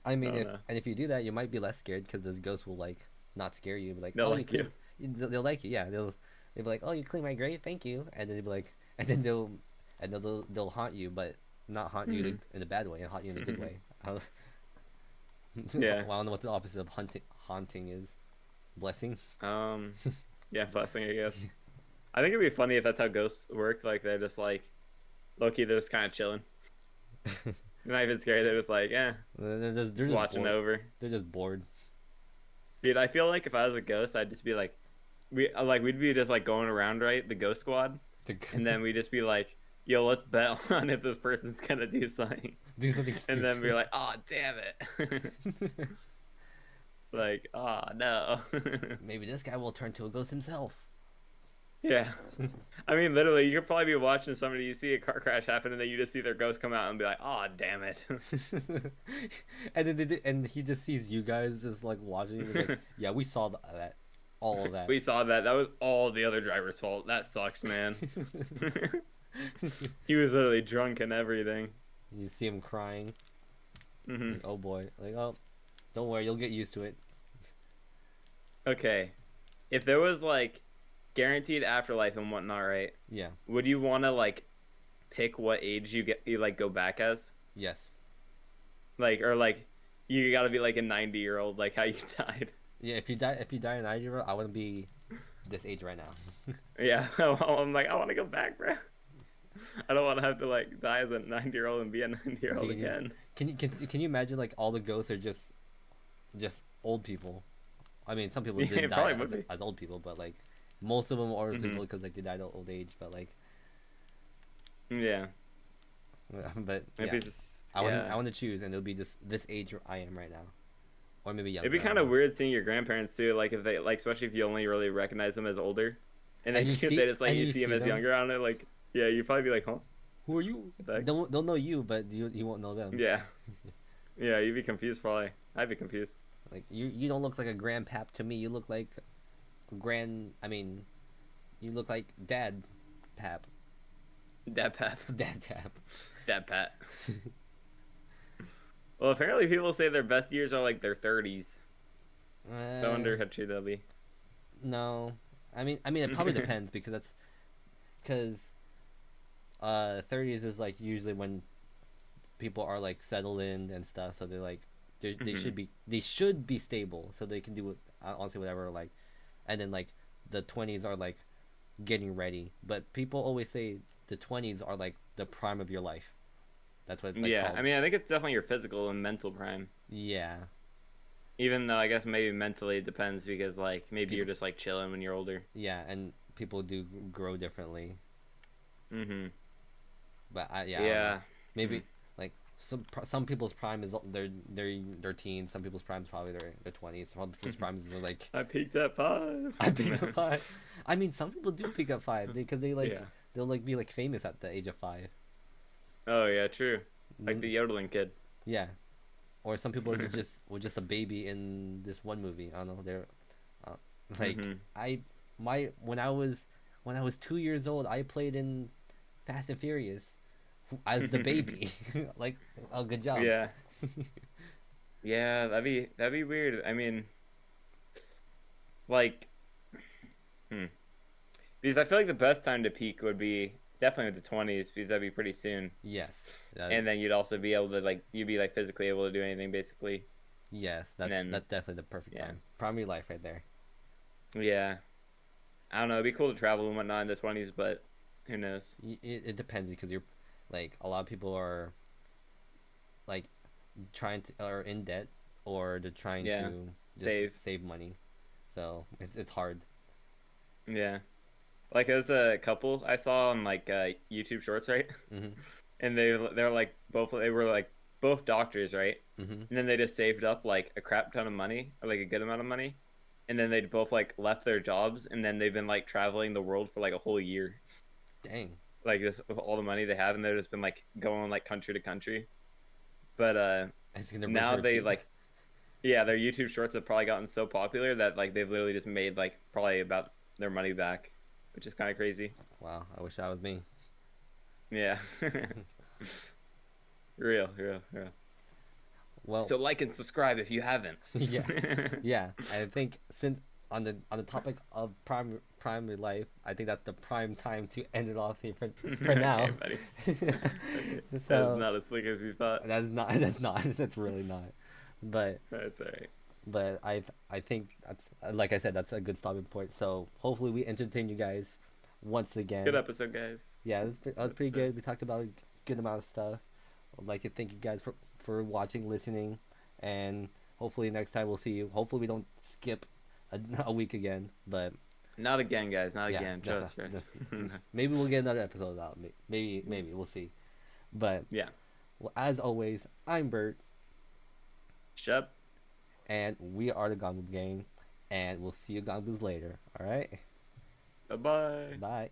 I I mean, don't know. if you do that, you might be less scared because those ghosts will like not scare you. Be like, They'll oh, you like you. clean. They'll like you. Yeah, they'll be like, oh, you clean my grave, thank you. And then they'll be like, and they'll haunt you, but not haunt you in a bad way, and haunt you in a good way. Yeah. Well, I don't know what the opposite of haunting is. Blessing. Um. Yeah, blessing, I guess. I think it'd be funny if that's how ghosts work. Like they're just like, low key, they're just kind of chilling. They're not even scared. They're just like, eh, They're just just watching bored. over. They're just bored. Dude, I feel like if I was a ghost, I'd just be like, we'd be just like going around, right, the ghost squad, and then we'd just be like, yo, let's bet on if this person's gonna do something, Do something and then be stupid. like, oh damn it, like, oh no, Maybe this guy will turn to a ghost himself. yeah. I mean, literally, you could probably be watching somebody, you see a car crash happen, and then you just see their ghost come out and be like, oh damn it. And then and he just sees you guys just like watching. He's like, yeah, we saw that, all of that. We saw that. That was all the other driver's fault. That sucks, man. He was literally drunk and everything. You see him crying. Hmm. Like, oh boy. Like, oh, don't worry, you'll get used to it. Okay. If there was like guaranteed afterlife and whatnot, right? Yeah. Would you want to like pick what age you like go back as? Yes. Like or like you got to be like a 90-year-old like how you died. Yeah. If you die in 90 year old, I wouldn't be this age right now. Yeah. I'm like I want to go back, bro. I don't want to have to like die as a 90-year-old and be a 90-year-old Dude, again. can you imagine like all the ghosts are just old people? I mean, some people Yeah, didn't it die probably would be. as old people, but like most of them are old Hmm. people because like they died at old age. But like, Yeah. but Maybe yeah, it's just I yeah. want to choose, and it'll be just this age I am right now, or maybe It'd younger. be I don't kind of know. weird seeing your grandparents too, like if they like, especially if you only really recognize them as older, and then And you they see just like and you you see them see as them. younger on it, like yeah, you'd probably be like, huh? Who are you? What the heck? They'll know you, but you won't know them. Yeah, yeah, you'd be confused probably. I'd be confused. Like you don't look like a grandpap to me. You look like I mean, you look like dad pap. Dad Pat, Dad pap. Dad Pat. Well, apparently people say their best years are like their 30s. So I wonder how true that'll be. No. I mean it probably depends because 30s is like usually when people are like settled in and stuff, so they're like they Mhm. should be stable, so they can do honestly whatever, like, and then like the 20s are like getting ready, but people always say the 20s are like the prime of your life. That's what it's like Yeah, I called. mean, I think it's definitely your physical and mental prime. Yeah. Even though I guess maybe mentally it depends because like maybe you're People, just like chilling when you're older. yeah, and people do grow differently. Mm-hmm. But yeah, I don't know. Yeah. Hmm. Maybe like some people's prime is their teens. Some people's prime is probably their 20s. Some people's primes are like I peaked at 5. I pick up 5. I mean, some people do pick up 5 because they like Yeah. they'll like be like famous at the age of 5. Oh yeah, true. Like Mm, the yodeling kid. yeah, or some people are just were just a baby in this one movie. I don't know. They're uh, like Hmm. I my when I was 2 years old, I played in Fast and Furious as the baby. Like, oh, good job. Yeah. Yeah, that'd be weird. I mean, like, hmm. Because I feel like the best time to peak would be definitely the 20s because that'd be pretty soon. Yes, And then you'd also be able to like you'd be like physically able to do anything basically. yes, And then that's definitely the perfect yeah. time. Primary life right there. Yeah. I don't know, it'd be cool to travel and whatnot in the 20s, but who knows? It depends because you're like a lot of people are like trying to are in debt or they're trying Yeah. to just Save. save money, so it's hard. Yeah. Like it was a couple I saw on like YouTube Shorts, right? Mm-hmm. And they're like both they were like both doctors, right? Mm-hmm. And then they just saved up like a crap ton of money or like a good amount of money, and then they both like left their jobs, and then they've been like traveling the world for like a whole year, Dang, like this with all the money they have, and they've just been like going like country to country. But it's gonna rinse now and they repeat. like yeah, their YouTube Shorts have probably gotten so popular that like they've literally just made like probably about their money back, which is kind of crazy. Wow, I wish that was me. Yeah. Real, real, real. Well, So like and subscribe if you haven't. yeah, yeah. I think since on the topic of primary life, I think that's the prime time to end it off here for Okay, now. buddy. Okay. That's So not as slick as you thought. that's really not. But That's all right. I think that's like I said, that's a good stopping point. So hopefully we entertain you guys once Good again. episode, guys. Yeah, that Good was pretty episode. good. We talked about a good amount of stuff. I'd like to thank you guys for watching, listening, and hopefully next time we'll see you. Hopefully we don't skip a week again, but Not again, guys. Not yeah, again. no, Trust, no, trust. maybe we'll get another episode out. Maybe we'll see. But Yeah. well, as always, I'm Bert, Shep. and we are the Ganbu Gang, and we'll see you Ganbus later. All right, Bye bye. bye.